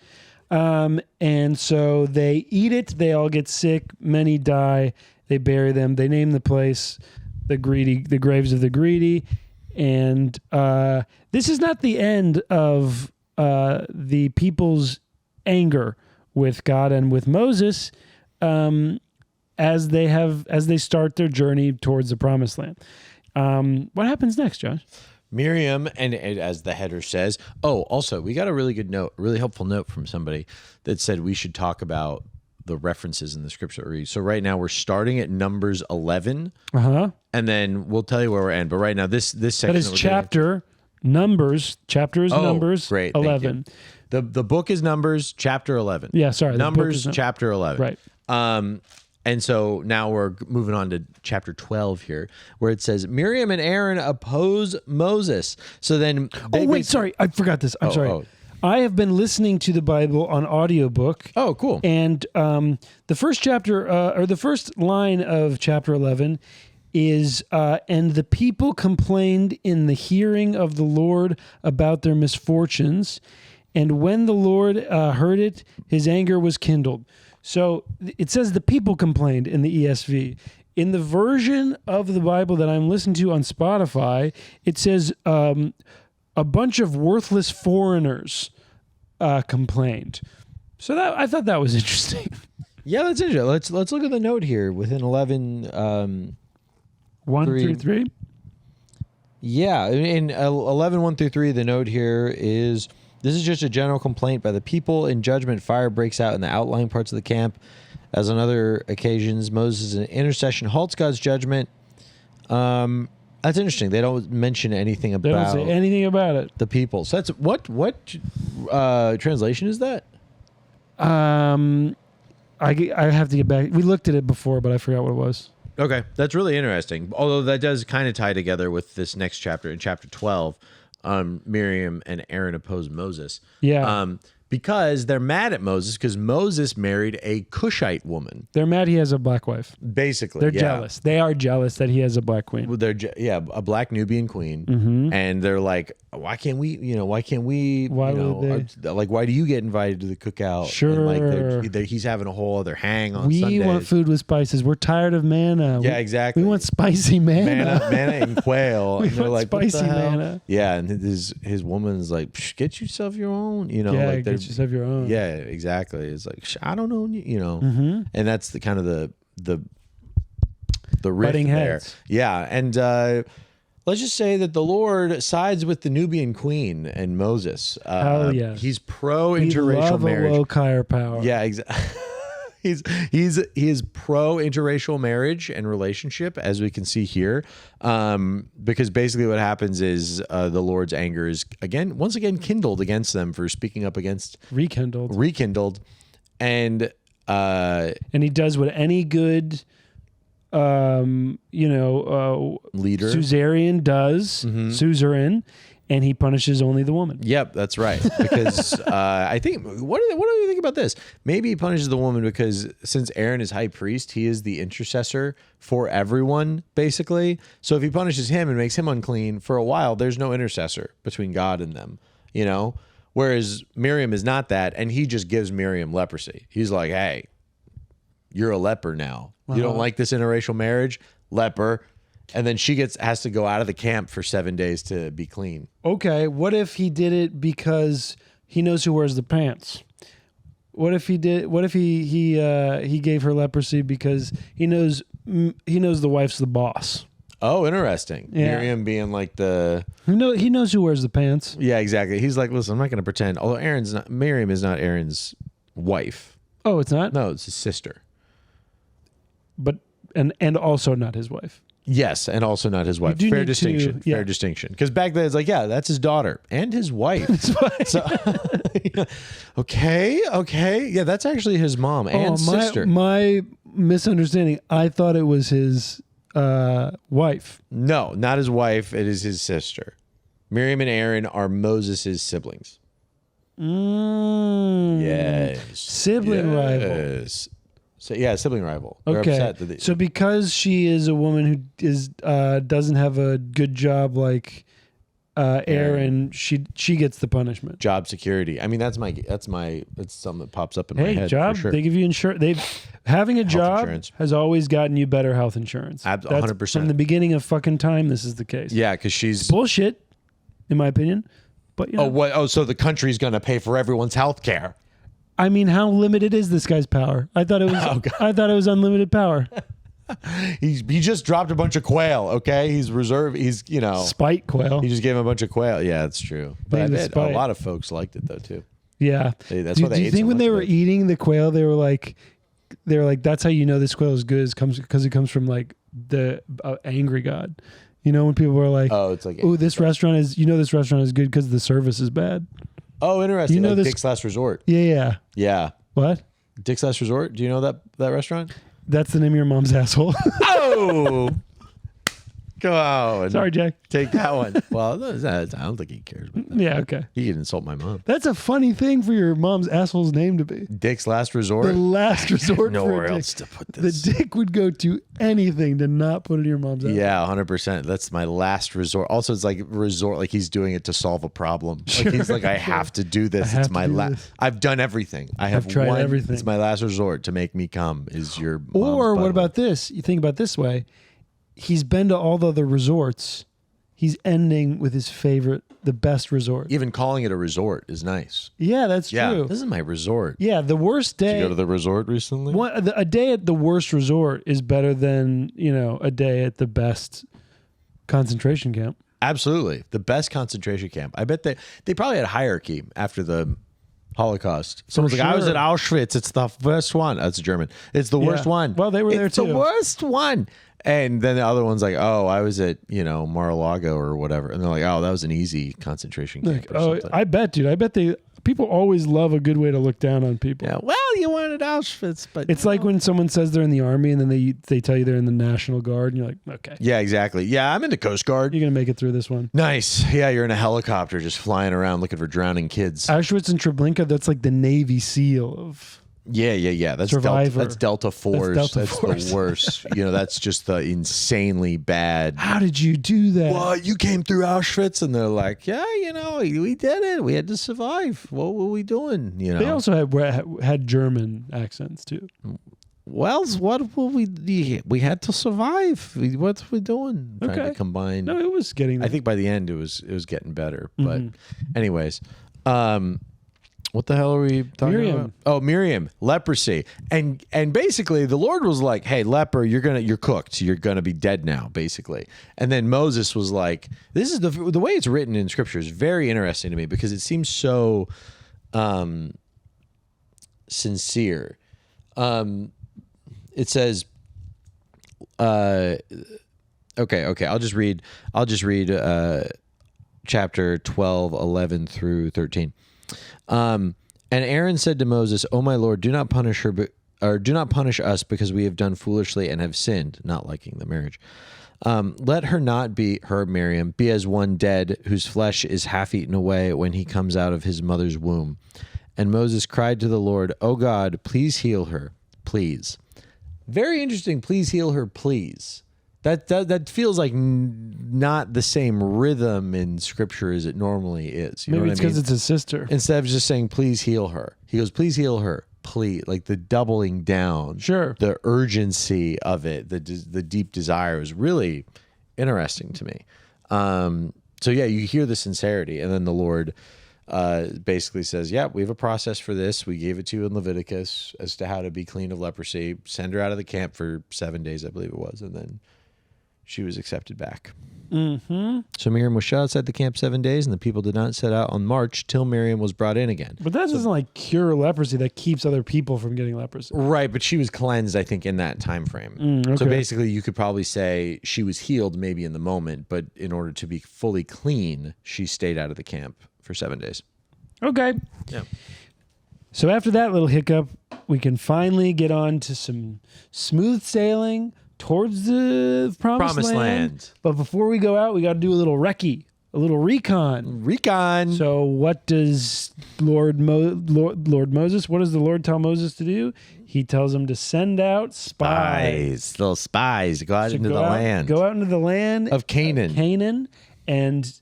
And so they eat it. They all get sick. Many die. They bury them. They name the place the graves of the greedy. And this is not the end of the people's anger with God and with Moses as they start their journey towards the promised land. What happens next, Josh? Miriam, and as the header says, also, we got a really good note, really helpful note from somebody that said we should talk about the references in the scripture. So right now we're starting at Numbers 11, and then we'll tell you where we're at. But right now, this section that is chapter Numbers. Chapter is Numbers. Great, 11. The book is Numbers, chapter 11. Yeah, sorry. Numbers, chapter 11. Right. And so now we're moving on to chapter 12 here, where it says Miriam and Aaron oppose Moses. So then, sorry, I forgot this. I'm sorry. I have been listening to the Bible on audiobook. Oh, cool. And the first chapter, or the first line of chapter 11 is, and the people complained in the hearing of the Lord about their misfortunes. And when the Lord heard it, his anger was kindled. So it says the people complained in the ESV. In the version of the Bible that I'm listening to on Spotify, it says a bunch of worthless foreigners complained. So I thought that was interesting. Yeah, that's interesting. Let's look at the note here within 11. 1 through 3. Yeah, in 11, 1 through 3, the note here is, this is just a general complaint by the people. In judgment, fire breaks out in the outlying parts of the camp. As on other occasions, Moses' intercession halts God's judgment. That's interesting. They don't mention anything about. They don't say anything about it. The people. So that's what translation is that? I have to get back. We looked at it before, but I forgot what it was. Okay, that's really interesting. Although that does kind of tie together with this next chapter in chapter 12. Miriam and Aaron oppose Moses. Yeah. Because they're mad at Moses because Moses married a Cushite woman. They're mad he has a black wife. Basically, they're jealous. They are jealous that he has a black queen. Well, a black Nubian queen, and they're like, why can't we? Why do you get invited to the cookout? Sure. And he's having a whole other hang on Sundays. We want food with spices. We're tired of manna. Yeah, exactly. We want spicy manna. Manna and quail. We and they're want like, spicy manna. Yeah, and his woman's like, get yourself your own. Yeah, like get yourself your own. Yeah, exactly. It's like, I don't know, and that's the kind of the rift butting there. heads. Yeah, and let's just say that the Lord sides with the Nubian queen and Moses. Hell yeah, he's pro interracial marriage. Woke higher power. Yeah, exactly. He is pro interracial marriage and relationship, as we can see here, because basically what happens is the Lord's anger is once again kindled against them for speaking up against rekindled, and he does what any good leader suzerain does, suzerain. And he punishes only the woman. Yep, that's right. Because I think, what do you think about this? Maybe he punishes the woman because since Aaron is high priest, he is the intercessor for everyone, basically. So if he punishes him and makes him unclean, for a while, there's no intercessor between God and them, Whereas Miriam is not that, and he just gives Miriam leprosy. He's like, hey, you're a leper now. You don't like this interracial marriage? Leper. And then she has to go out of the camp for 7 days to be clean. Okay, what if he did it because he knows who wears the pants? What if he gave her leprosy because he knows the wife's the boss? Oh, interesting. Yeah. Miriam being like he knows who wears the pants. Yeah, exactly. He's like, listen, I'm not going to pretend. Although Miriam is not Aaron's wife. Oh, it's not? No, it's his sister. But and also not his wife. Yes, and also not his wife. Fair distinction. Fair distinction. Because back then it's like, yeah, that's his daughter and his wife. So, okay, yeah, that's actually his mom and sister. My misunderstanding. I thought it was his wife. No, not his wife. It is his sister. Miriam and Aaron are Moses' siblings. Yes, sibling rival. So yeah, sibling rival. They're upset so because she is a woman who doesn't have a good job like Aaron, she gets the punishment. Job security. I mean, that's something that pops up in my head. Job. For sure. They give you insurance. Having a job insurance has always gotten you better health insurance. 100%. From the beginning of fucking time, this is the case. Yeah, because she's bullshit, in my opinion. But so the country's going to pay for everyone's health care. I mean, how limited is this guy's power? I thought it was. I thought it was unlimited power. He just dropped a bunch of quail. Okay, he's reserved. He's spite quail. He just gave him a bunch of quail. Yeah, that's true. But I bet a lot of folks liked it though too. Yeah, that's why they. Do you think when they were eating the quail, they were like, that's how you know this quail is good, because it comes from like the angry God. When people were like, oh, it's like, this restaurant is good because the service is bad. Oh, interesting. Like Dick's Last Resort. Yeah. What? Dick's Last Resort. Do you know that restaurant? That's the name of your mom's asshole. Oh, go on. Sorry, Jack. Take that one. Well, I don't think he cares about that. Yeah, okay. He can insult my mom. That's a funny thing for your mom's asshole's name to be. Dick's Last Resort? The last resort. Nowhere else to put this. The dick would go to anything to not put it in your mom's asshole. Yeah, 100%. That's my last resort. Also, it's like resort, like he's doing it to solve a problem. Sure, like he's like, I have to do this. It's my last. I've done everything. I've tried everything. It's my last resort to make me come is your mom's Or what butthole. about this? You think about it this way. He's been to all the other resorts. he's ending with his favorite, the best resort. Even calling it a resort is nice. Yeah, that's true. This is my resort. Yeah, the worst day. Did you go to the resort recently? A day at the worst resort is better than, a day at the best concentration camp. Absolutely. The best concentration camp. I bet they probably had hierarchy after the Holocaust. Someone's like, I was at Auschwitz. It's the worst one. That's German. It's the worst one. Well, they were there too. It's the worst one. And then the other one's like, oh, I was at, Mar-a-Lago or whatever. And they're like, oh, that was an easy concentration camp or something. I bet, dude. I bet people always love a good way to look down on people. Yeah, well, you weren't at Auschwitz, but it's like when someone says they're in the Army and then they tell you they're in the National Guard, and you're like, okay. Yeah, exactly. Yeah, I'm in the Coast Guard. You're going to make it through this one. Nice. Yeah, you're in a helicopter just flying around looking for drowning kids. Auschwitz and Treblinka, that's like the Navy SEAL of... Yeah. That's Survivor. That's Delta Force. That's the worst. That's just the insanely bad. How did you do that? What? You came through Auschwitz, and they're like, yeah, we did it. We had to survive. What were we doing? They also had German accents too. Well, what were we had to survive. What were we doing? Trying to combine. No, it was getting there. I think by the end it was getting better. But anyways, what the hell are we talking about? Oh, Miriam, leprosy. And basically the Lord was like, hey, leper, you're cooked. You're going to be dead now, basically. And then Moses was like, this is the way it's written in scripture is very interesting to me because it seems so sincere. It says, okay. I'll just read chapter 12, 11 through 13. And Aaron said to Moses, "O my Lord, do not punish us because we have done foolishly and have sinned," not liking the marriage. "Let her not be, her Miriam, be as one dead whose flesh is half eaten away when he comes out of his mother's womb." And Moses cried to the Lord, "O God, please heal her, please." Very interesting. Please heal her, please. That feels like not the same rhythm in scripture as it normally is. Maybe it's because it's his sister. Instead of just saying, please heal her. He goes, please heal her. Please. Like the doubling down. Sure. The urgency of it, the deep desire was really interesting to me. So yeah, you hear the sincerity. And then the Lord basically says, yeah, we have a process for this. We gave it to you in Leviticus as to how to be clean of leprosy. Send her out of the camp for 7 days, I believe it was. And then she was accepted back. Mm-hmm. So Miriam was shut outside the camp 7 days, and the people did not set out on march till Miriam was brought in again. But that doesn't like cure leprosy. That keeps other people from getting leprosy. Right, but she was cleansed, I think, in that time frame. Okay. So basically, you could probably say she was healed maybe in the moment, but in order to be fully clean, she stayed out of the camp for 7 days. Okay. Yeah. So after that little hiccup, we can finally get on to some smooth sailing towards the promised land. But before we go out, we got to do a little recce, a little recon. So what does Lord Moses, what does the Lord tell Moses to do? He tells him to send out spies. Little spies, go out into the land. Go out into the land of Canaan. And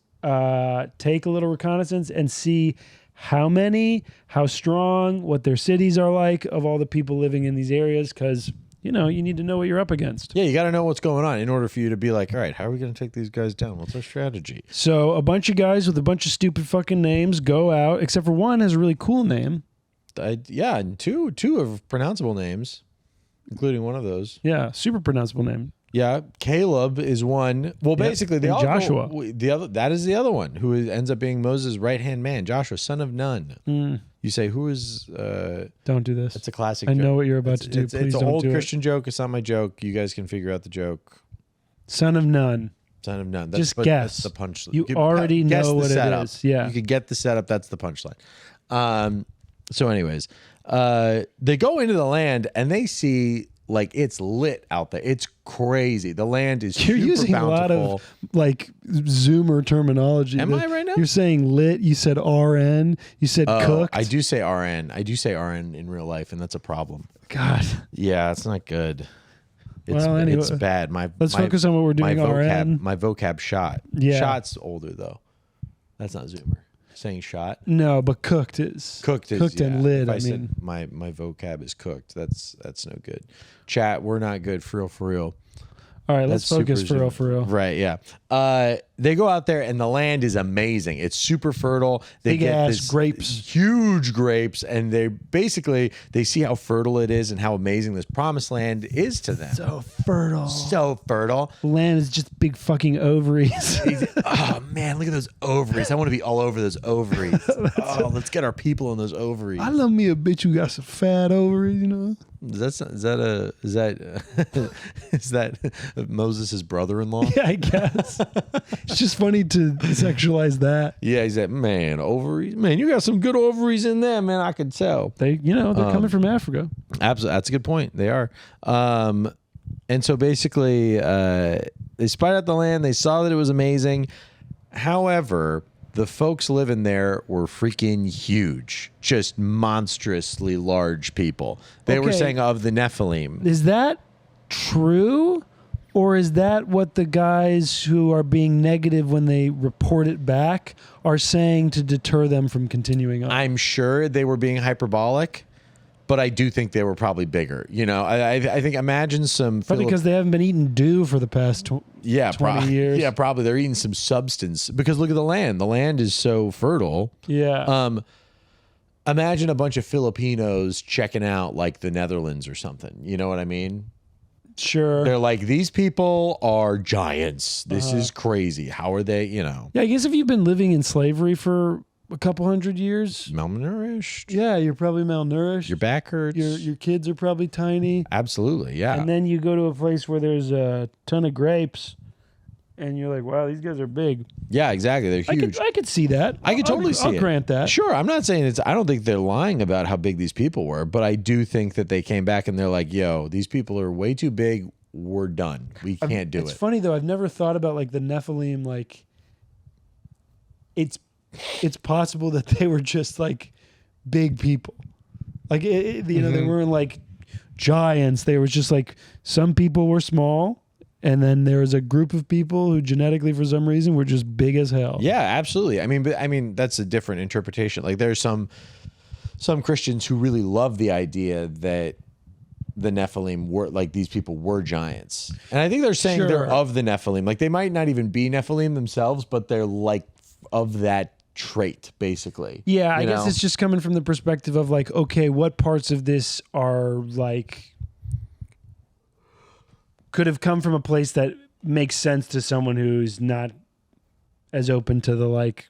take a little reconnaissance and see how many, how strong, what their cities are like of all the people living in these areas, because you need to know what you're up against. Yeah, you got to know what's going on in order for you to be like, all right, how are we going to take these guys down? What's our strategy? So a bunch of guys with a bunch of stupid fucking names go out, except for one has a really cool name. Yeah, and two have pronounceable names, including one of those. Yeah, super pronounceable name. Yeah, Caleb is one. Well, basically, they all Joshua. That is the other one who ends up being Moses' right-hand man, Joshua, son of Nun. You say, who is... Don't do this. It's a classic I joke. know what you're about to do. Please it's don't an old do Christian joke. It's not my joke. You guys can figure out the joke. Son of Nun. Son of Nun. Just guess. That's the punchline. You already know what it is. Yeah. You could get the setup. That's the punchline. So anyways, they go into the land and they see... like it's lit out there. It's crazy. The land is You're super using bountiful. a lot of like Zoomer terminology. Am I right now? You're saying lit. You said RN. You said cooked. I do say RN. I do say RN in real life, and that's a problem. God. Yeah, it's not good. Anyway, it's bad. Let's focus on what we're doing. RN. My vocab shot. Yeah. Shot's older though. That's not Zoomer. Saying shot. No, but cooked is cooked and lit. I mean, my vocab is cooked. That's no good. Chat, we're not good for real. All right, let's focus for real. Right, yeah. they go out there and the land is amazing. It's super fertile. They Big get ass this grapes. huge grapes, and they see how fertile it is and how amazing this promised land is to them. So fertile. So fertile. Land is just big fucking ovaries. Oh man, look at those ovaries. I want to be all over those ovaries. Oh, let's get our people in those ovaries. I love me a bitch who got some fat ovaries, you know. Is that Moses' brother-in-law? Yeah, I guess. It's just funny to sexualize that. Yeah, he's like, man, ovaries. Man, you got some good ovaries in there, man. I can tell. They're coming from Africa. Absolutely, that's a good point. They are. And so basically, they spied out the land. They saw that it was amazing. However, the folks living there were freaking huge, just monstrously large people. They were saying of the Nephilim. Is that true? Or is that what the guys who are being negative when they report it back are saying to deter them from continuing on? I'm sure they were being hyperbolic, but I do think they were probably bigger. You know, I think imagine some... Probably because they haven't been eating dew for the past 20 years. Yeah, probably. They're eating some substance. Because look at the land. The land is so fertile. Yeah. Imagine a bunch of Filipinos checking out like the Netherlands or something. You know what I mean? Sure. They're like, these people are giants. This is crazy. How are they, you know? Yeah, I guess if you've been living in slavery for a couple hundred years, Malnourished. yeah, you're probably malnourished. Your back hurts. Your kids are probably tiny. Absolutely, yeah. And then you go to a place where there's a ton of grapes, and you're like, wow, these guys are big. Yeah, exactly. They're huge. I could see that. I could totally see it. I'll grant that. Sure. I'm not saying I don't think they're lying about how big these people were, but I do think that they came back and they're like, yo, these people are way too big. We're done. We can't do it. It's funny though. I've never thought about like the Nephilim. Like, it's possible that they were just like big people. Like they weren't like giants. They were just like some people were small, and then there was a group of people who genetically, for some reason, were just big as hell. Yeah, absolutely. I mean, that's a different interpretation. Like, there's some Christians who really love the idea that the Nephilim were like these people were giants, and I think they're saying they're of the Nephilim. Like, they might not even be Nephilim themselves, but they're like of that trait, basically. Yeah, I guess it's just coming from the perspective of like, okay, what parts of this are like could have come from a place that makes sense to someone who's not as open to the like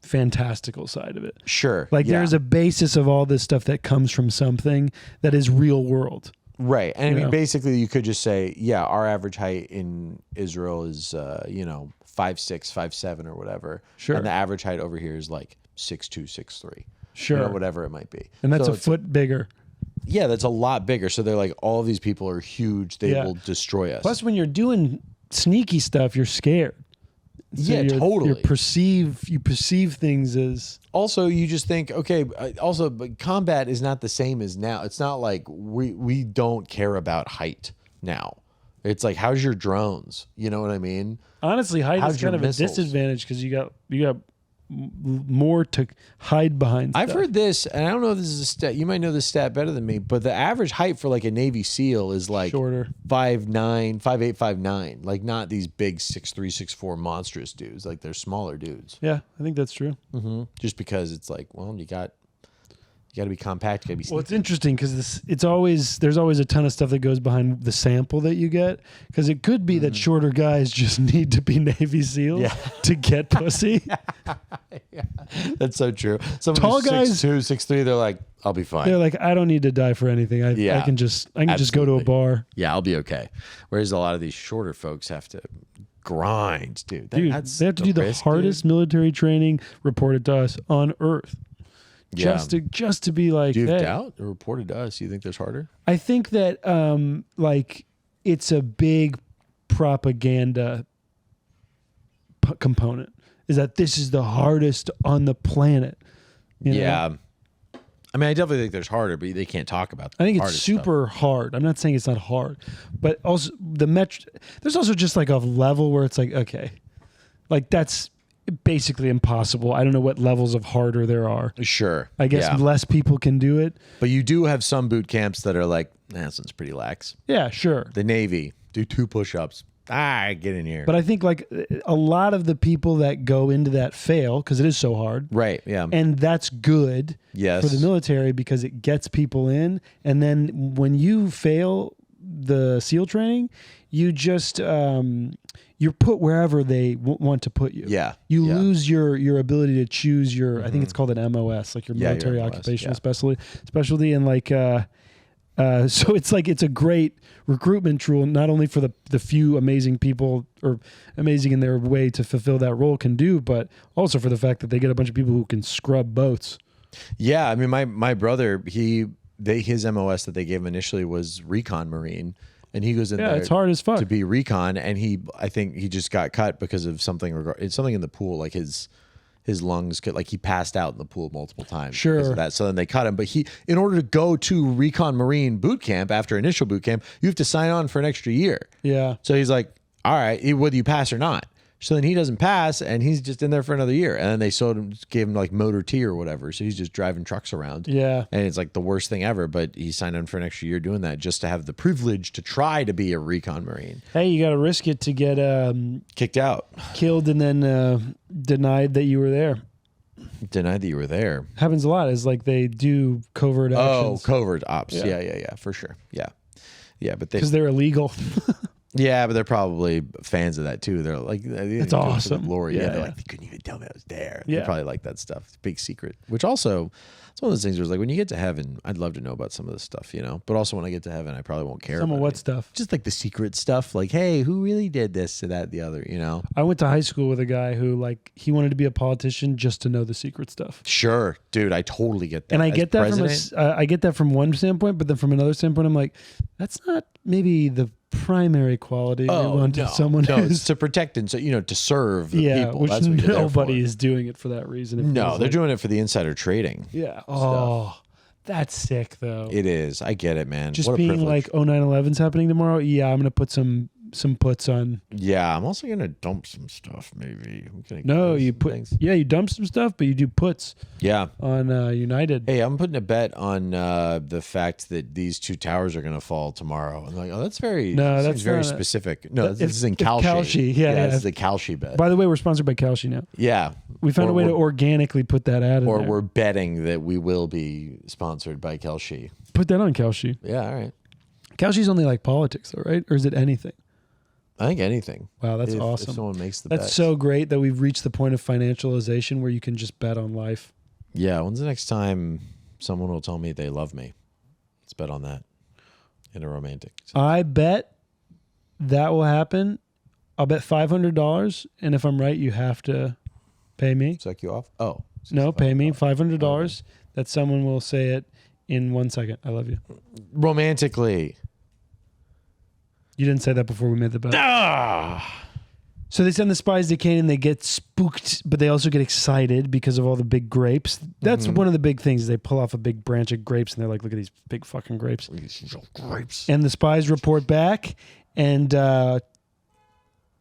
fantastical side of it. Sure. Like, there's a basis of all this stuff that comes from something that is real world. Right. And I mean, basically, you could just say, yeah, our average height in Israel is, 5'6", 5'7", or whatever. Sure. And the average height over here is like 6'2", 6'3". Sure. Whatever it might be. And that's a foot bigger. Yeah, that's a lot bigger. So they're like, all of these people are huge. They will destroy us. Plus, when you're doing sneaky stuff, you're scared. So totally. You perceive things as... Also, you just think, okay, but combat is not the same as now. It's not like we don't care about height now. It's like, how's your drones? You know what I mean? Honestly, height is kind of a disadvantage because you got more to hide behind stuff. I've heard this, and I don't know if this is a stat. You might know this stat better than me, but the average height for like a Navy SEAL is like shorter, 5'9", 5'8", 5'9". Like, not these big 6'3", 6'4" monstrous dudes. Like, they're smaller dudes. Yeah, I think that's true. Mm-hmm. Just because it's like, well, you got to be compact. You got to be. Well, it's interesting because there's always a ton of stuff that goes behind the sample that you get, because it could be that shorter guys just need to be Navy SEAls to get pussy. Yeah, that's so true. Some tall guys, 6'2", 6'3", they're like, I'll be fine. They're like, I don't need to die for anything. I can just go to a bar. Yeah, I'll be okay. Whereas a lot of these shorter folks have to grind, dude. They have to do the hardest military training reported to us on Earth. Just to be like, do you have doubt or reported to us? You think there's harder? I think that like it's a big propaganda component. Is that this is the hardest on the planet? You know? I mean, I definitely think there's harder, but they can't talk about. I think it's super hard. I'm not saying it's not hard, but also there's also just like a level where it's like, okay, like that's basically impossible. I don't know what levels of harder there are. Sure. I guess less people can do it. But you do have some boot camps that are like, this one's pretty lax. Yeah, sure. The Navy, do 2 push-ups. get in here. But I think like a lot of the people that go into that fail because it is so hard. Right. Yeah. And that's good for the military because it gets people in. And then when you fail the SEAL training, you just you're put wherever they want to put you. Yeah. You lose your ability to choose your. I think it's called an MOS, like your military occupational specialty, and like. So it's like it's a great recruitment tool, not only for the few amazing people or amazing in their way to fulfill that role can do, but also for the fact that they get a bunch of people who can scrub boats. Yeah, I mean, my brother, his MOS that they gave him initially was recon Marine, and he goes in there. It's hard as fuck to be recon, and I think he just got cut because of something. It's something in the pool, like his lungs could, like he passed out in the pool multiple times. Sure. Because of that. So then they cut him. But in order to go to recon Marine boot camp after initial boot camp, you have to sign on for an extra year. Yeah. So he's like, all right, whether you pass or not. So then he doesn't pass, and he's just in there for another year. And then they gave him like motor T or whatever. So he's just driving trucks around. Yeah. And it's like the worst thing ever. But he signed on for an extra year doing that just to have the privilege to try to be a recon Marine. Hey, you got to risk it to get kicked out, killed, and then denied that you were there. Denied that you were there. Happens a lot. Is like they do covert actions. Oh, covert ops. Yeah, for sure. Yeah, but because they're illegal. Yeah, but they're probably fans of that too. They're like, it's awesome. Glory. Yeah, they're like, they couldn't even tell me I was there. Yeah. They probably like that stuff. It's a big secret. Which also, it's one of those things where it's like when you get to heaven, I'd love to know about some of this stuff, you know. But also when I get to heaven, I probably won't care. Some of what stuff? Just like the secret stuff. Like, hey, who really did this to that, the other, you know? I went to high school with a guy who like he wanted to be a politician just to know the secret stuff. Sure, dude, I totally get that. And I get that I get that from one standpoint, but then from another standpoint, I'm like, that's not maybe the primary quality we want in someone who's to protect and to serve the people. Which that's what nobody is doing it for that reason. No, they're doing it for the insider trading. Yeah. Oh, that's sick though. It is. I get it, man. Just being like, 9/11's happening tomorrow. Yeah, I'm gonna put some puts on. Yeah, I'm also gonna dump some stuff. Maybe. You put things. Yeah, you dump some stuff, but you do puts. Yeah. On United. Hey, I'm putting a bet on the fact that these two towers are gonna fall tomorrow. I'm like, that's very specific. No, this is in Kalshi. Yeah, this is a Kalshi bet. By the way, we're sponsored by Kalshi now. Yeah. We found a way to organically put that ad in Or there. we're betting that we will be sponsored by Kalshi. Put that on Kalshi. Yeah, all right. Kalshi's only like politics, though, right? Or is it anything? I think anything. Wow, that's awesome. If someone makes the bet. That's so great that we've reached the point of financialization where you can just bet on life. Yeah, when's the next time someone will tell me they love me? Let's bet on that in a romantic sense. I bet that will happen. I'll bet $500, and if I'm right, you have to pay me. Suck you off? Oh. No, pay me $500 that someone will say it in 1 second. I love you. Romantically. You didn't say that before we made the bet. So they send the spies to Canaan. They get spooked, but they also get excited because of all the big grapes. That's one of the big things. They pull off a big branch of grapes, and they're like, look at these big fucking grapes. And the spies report back, and does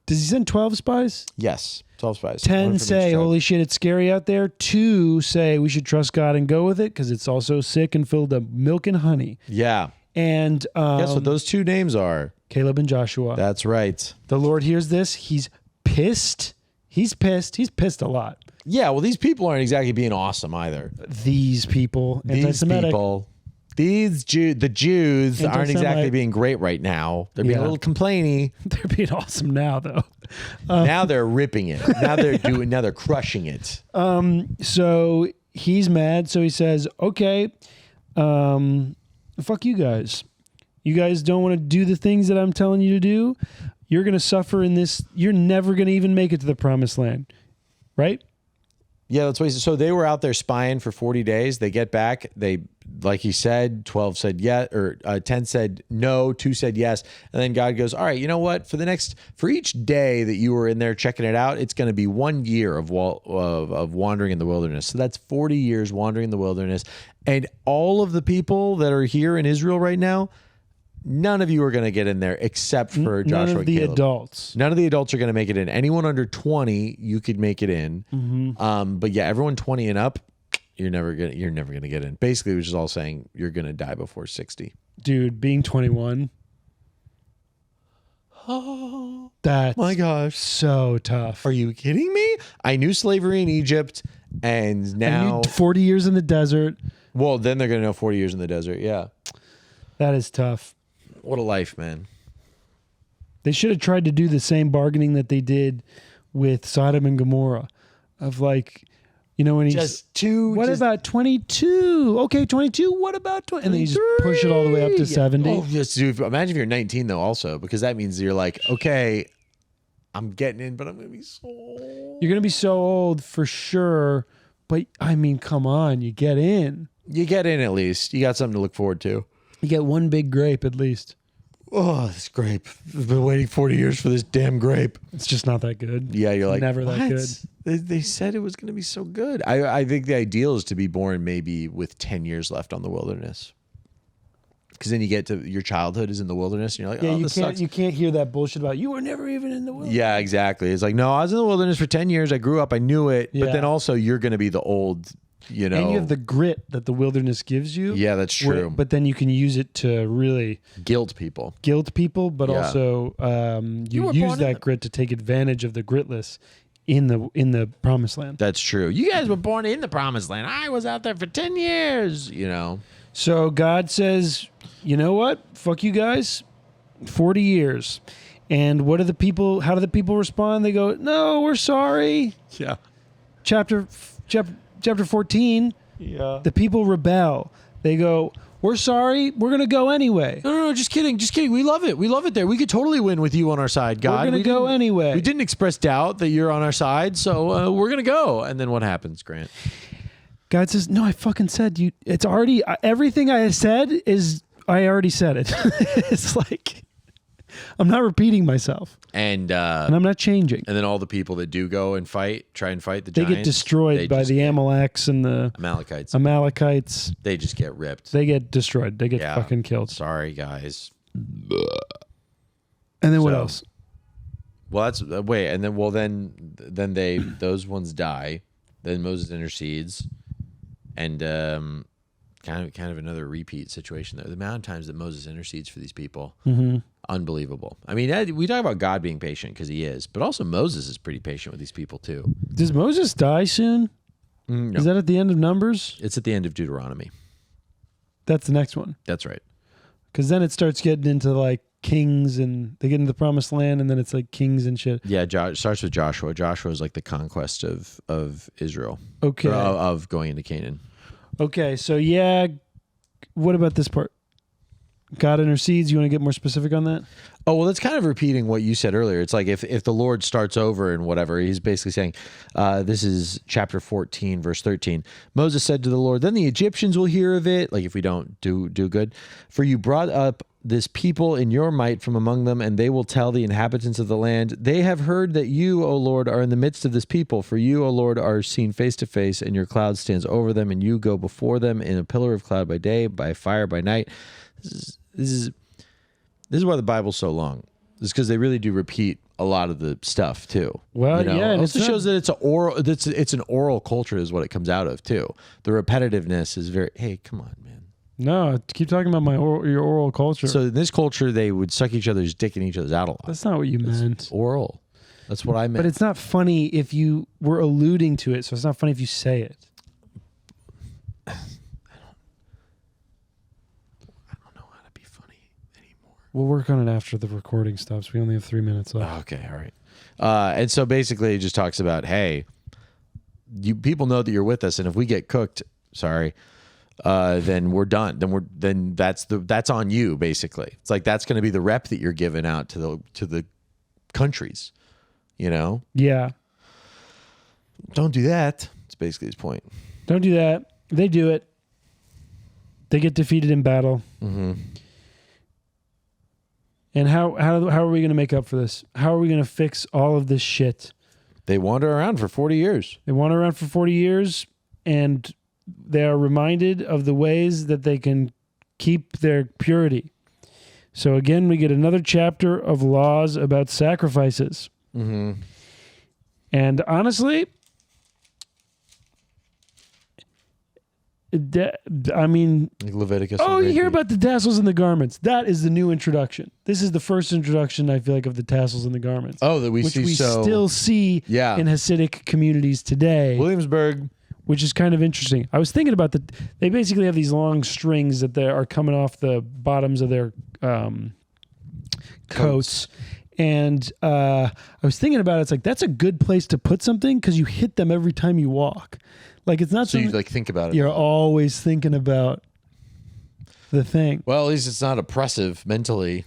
he send 12 spies? Yes, 12 spies. 10 say, holy shit, it's scary out there. 2 say, we should trust God and go with it because it's also sick and filled of milk and honey. Yeah. And guess what those 2 names are? Caleb and Joshua. That's right. The Lord hears this. He's pissed. He's pissed. He's pissed a lot. Yeah, well, these people aren't exactly being awesome either. These people. Anti-Semitic. The Jews aren't exactly being great right now. They're being a little complainy. They're being awesome now, though. Now they're ripping it. Now they're crushing it. So he's mad. So he says, okay, fuck you guys. You guys don't want to do the things that I'm telling you to do. You're going to suffer in this. You're never going to even make it to the promised land. Right? Yeah, that's what he said. So they were out there spying for 40 days. They get back. They, like he said, 12 said yes, or 10 said no, 2 said yes. And then God goes, all right, you know what? For each day that you were in there checking it out, it's going to be 1 year of wandering in the wilderness. So that's 40 years wandering in the wilderness. And all of the people that are here in Israel right now, none of you are going to get in there except for Joshua and Caleb. None of the adults. None of the adults are going to make it in. Anyone under 20, you could make it in. But yeah, everyone 20 and up, you're never gonna get in. Basically, it was just all saying you're going to die before 60. Dude, being 21. That's my gosh. so tough. Are you kidding me? I knew slavery in Egypt, and now 40 years in the desert. Well, then they're going to know 40 years in the desert. Yeah. That is tough. What a life, man. They should have tried to do the same bargaining that they did with Sodom and Gomorrah of like, you know, when he's Just two. What about 22? Okay, 22. What about 20? And then you just push it all the way up to 70. Oh, yes, dude. Imagine if you're 19 though, also, because that means you're like, okay, I'm getting in, but I'm going to be so old. You're going to be so old for sure. But I mean, come on, you get in. You get in at least. You got something to look forward to. You get one big grape at least. Oh, this grape. I've been waiting 40 years for this damn grape. It's just not that good. Yeah, you're like, never what? that good. They said it was going to be so good. I think the ideal is to be born maybe with 10 years left on the wilderness. Because then you get to your childhood is in the wilderness, and you're like, yeah, oh, this sucks. You can't hear that bullshit about you were never even in the wilderness. Yeah, exactly. It's like, no, I was in the wilderness for 10 years. I grew up. I knew it. Yeah. But then also you're going to be the old, you know. And you have the grit that the wilderness gives you. Yeah, that's true. But then you can use it to really guilt people. But Yeah. also you use that grit to take advantage of the gritless in the promised land. That's true. You guys were born in the promised land. I was out there for 10 years, you know. So God says, you know what? Fuck you guys. 40 years. And what do the people, how do the people respond? They go, no, we're sorry. Yeah. Chapter 14, Yeah. the people rebel. They go, we're sorry. We're going to go anyway. No, just kidding. Just kidding. We love it. We love it there. We could totally win with you on our side, God. We're going to go anyway. We didn't express doubt that you're on our side, so we're going to go. And then what happens, Grant? God says, no, I fucking said you. It's already, everything I said is, I already said it. It's like, I'm not repeating myself. And I'm not changing. And then all the people that do go and try and fight the They giants. get destroyed by the Amalekites and the Amalekites. They just get ripped. They get destroyed. They get fucking killed. Sorry, guys. And then what else? Well, that's wait, and then they those ones die. Then Moses intercedes, and kind of another repeat situation there. The amount of times that Moses intercedes for these people, unbelievable. I mean, we talk about God being patient because he is, but also Moses is pretty patient with these people too. Does Moses die soon? No. Is that at the end of Numbers? It's at the end of Deuteronomy. That's the next one. That's right. Because then it starts getting into like kings, and they get into the promised land, and then it's like kings and shit. Yeah, it starts with Joshua. Joshua is like the conquest of Israel. Okay. Of going into Canaan. Okay, so yeah, what about this part? God intercedes. You want to get more specific on that? Oh, well, that's kind of repeating what you said earlier. It's like if the Lord starts over and whatever, he's basically saying, this is chapter 14, verse 13. Moses said to the Lord, then the Egyptians will hear of it, like if we don't do good. For you brought up this people in your might from among them, and they will tell the inhabitants of the land, they have heard that you, O Lord, are in the midst of this people. For you, O Lord, are seen face to face, and your cloud stands over them, and you go before them in a pillar of cloud by day, by fire by night. This is why the Bible's so long. It's because they really do repeat a lot of the stuff too. Well, you know? yeah, and it also shows that it's an oral culture is what it comes out of too. The repetitiveness is very. Hey, come on, man. No, keep talking about your oral culture. So in this culture, they would suck each other's dick in each other's out a lot. That's not what you meant. Oral. That's what I meant. But it's not funny if you were alluding to it. So it's not funny if you say it. We'll work on it after the recording stops. We only have 3 minutes left. Okay, all right. And so basically it just talks about, hey, you people know that you're with us, and if we get cooked, then we're done. Then that's on you, basically. It's like that's going to be the rep that you're giving out to the countries, you know? Yeah. Don't do that. It's basically his point. Don't do that. They do it. They get defeated in battle. Mm-hmm. And how are we going to make up for this? How are we going to fix all of this shit? They wander around for 40 years. They wander around for 40 years, and they are reminded of the ways that they can keep their purity. So again, we get another chapter of laws about sacrifices. Mm-hmm. And honestly, I mean, like Leviticus. Oh, you hear about the tassels in the garments? That is the new introduction. This is the first introduction, I feel like, of the tassels in the garments. Oh, that which we still see in Hasidic communities today. Williamsburg. Which is kind of interesting. I was thinking about they basically have these long strings that are coming off the bottoms of their coats. And I was thinking about it. It's like, that's a good place to put something because you hit them every time you walk. Like, it's not so you like think about it. You're always thinking about the thing. Well, at least it's not oppressive mentally.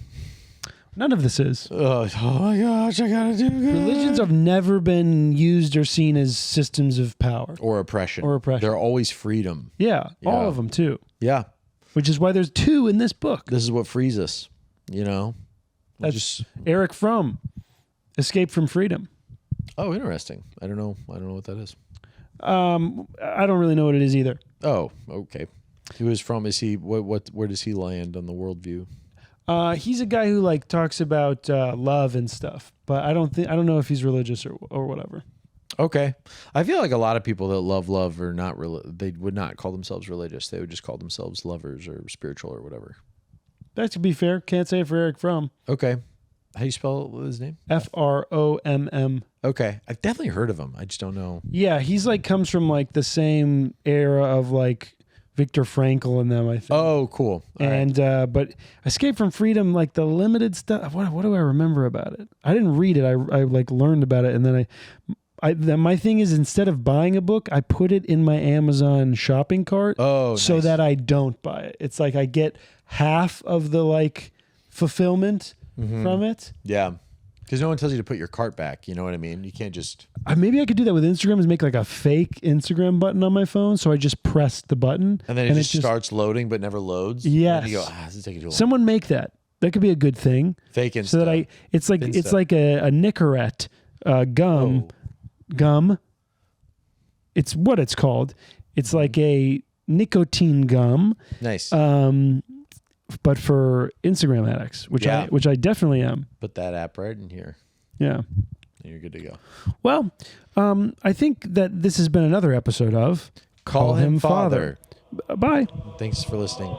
None of this is. Oh my gosh, I gotta do good. Religions have never been used or seen as systems of power. Or oppression. They're always freedom. Yeah, all of them too. Yeah. Which is why there's 2 in this book. This is what frees us, That's Eric Fromm, Escape from Freedom. Oh, interesting. I don't know what that is. I don't really know what it is either. Oh, okay. Who is from? Is he where does he land on the worldview? He's a guy who like talks about love and stuff, but I don't know if he's religious or whatever. Okay, I feel like a lot of people that love are not they would not call themselves religious. They would just call themselves lovers or spiritual or whatever. That could be fair. Can't say it for Eric Fromm. Okay, how do you spell his name? Fromm. Okay, I've definitely heard of him. I just don't know. Yeah, he's like comes from like the same era of like Viktor Frankl and them, I think. Oh, cool. But Escape from Freedom, like the limited stuff. What do I remember about it? I didn't read it. I like learned about it, and then my thing is, instead of buying a book, I put it in my Amazon shopping cart. Oh, so nice. that I don't buy it. It's like I get half of the like fulfillment from it. Yeah. Because no one tells you to put your cart back. You know what I mean? You can't just... Maybe I could do that with Instagram, is make like a fake Instagram button on my phone. So I just press the button. And then it just starts loading but never loads. Yes. And you go, this is taking too long. Someone make that. That could be a good thing. Fake Insta. So that it's like a Nicorette gum. Oh. Gum. It's what it's called. It's like a nicotine gum. Nice. But for Instagram addicts, which I definitely am. Put that app right in here. Yeah. And you're good to go. Well, I think that this has been another episode of Call Him Father. Bye. Thanks for listening.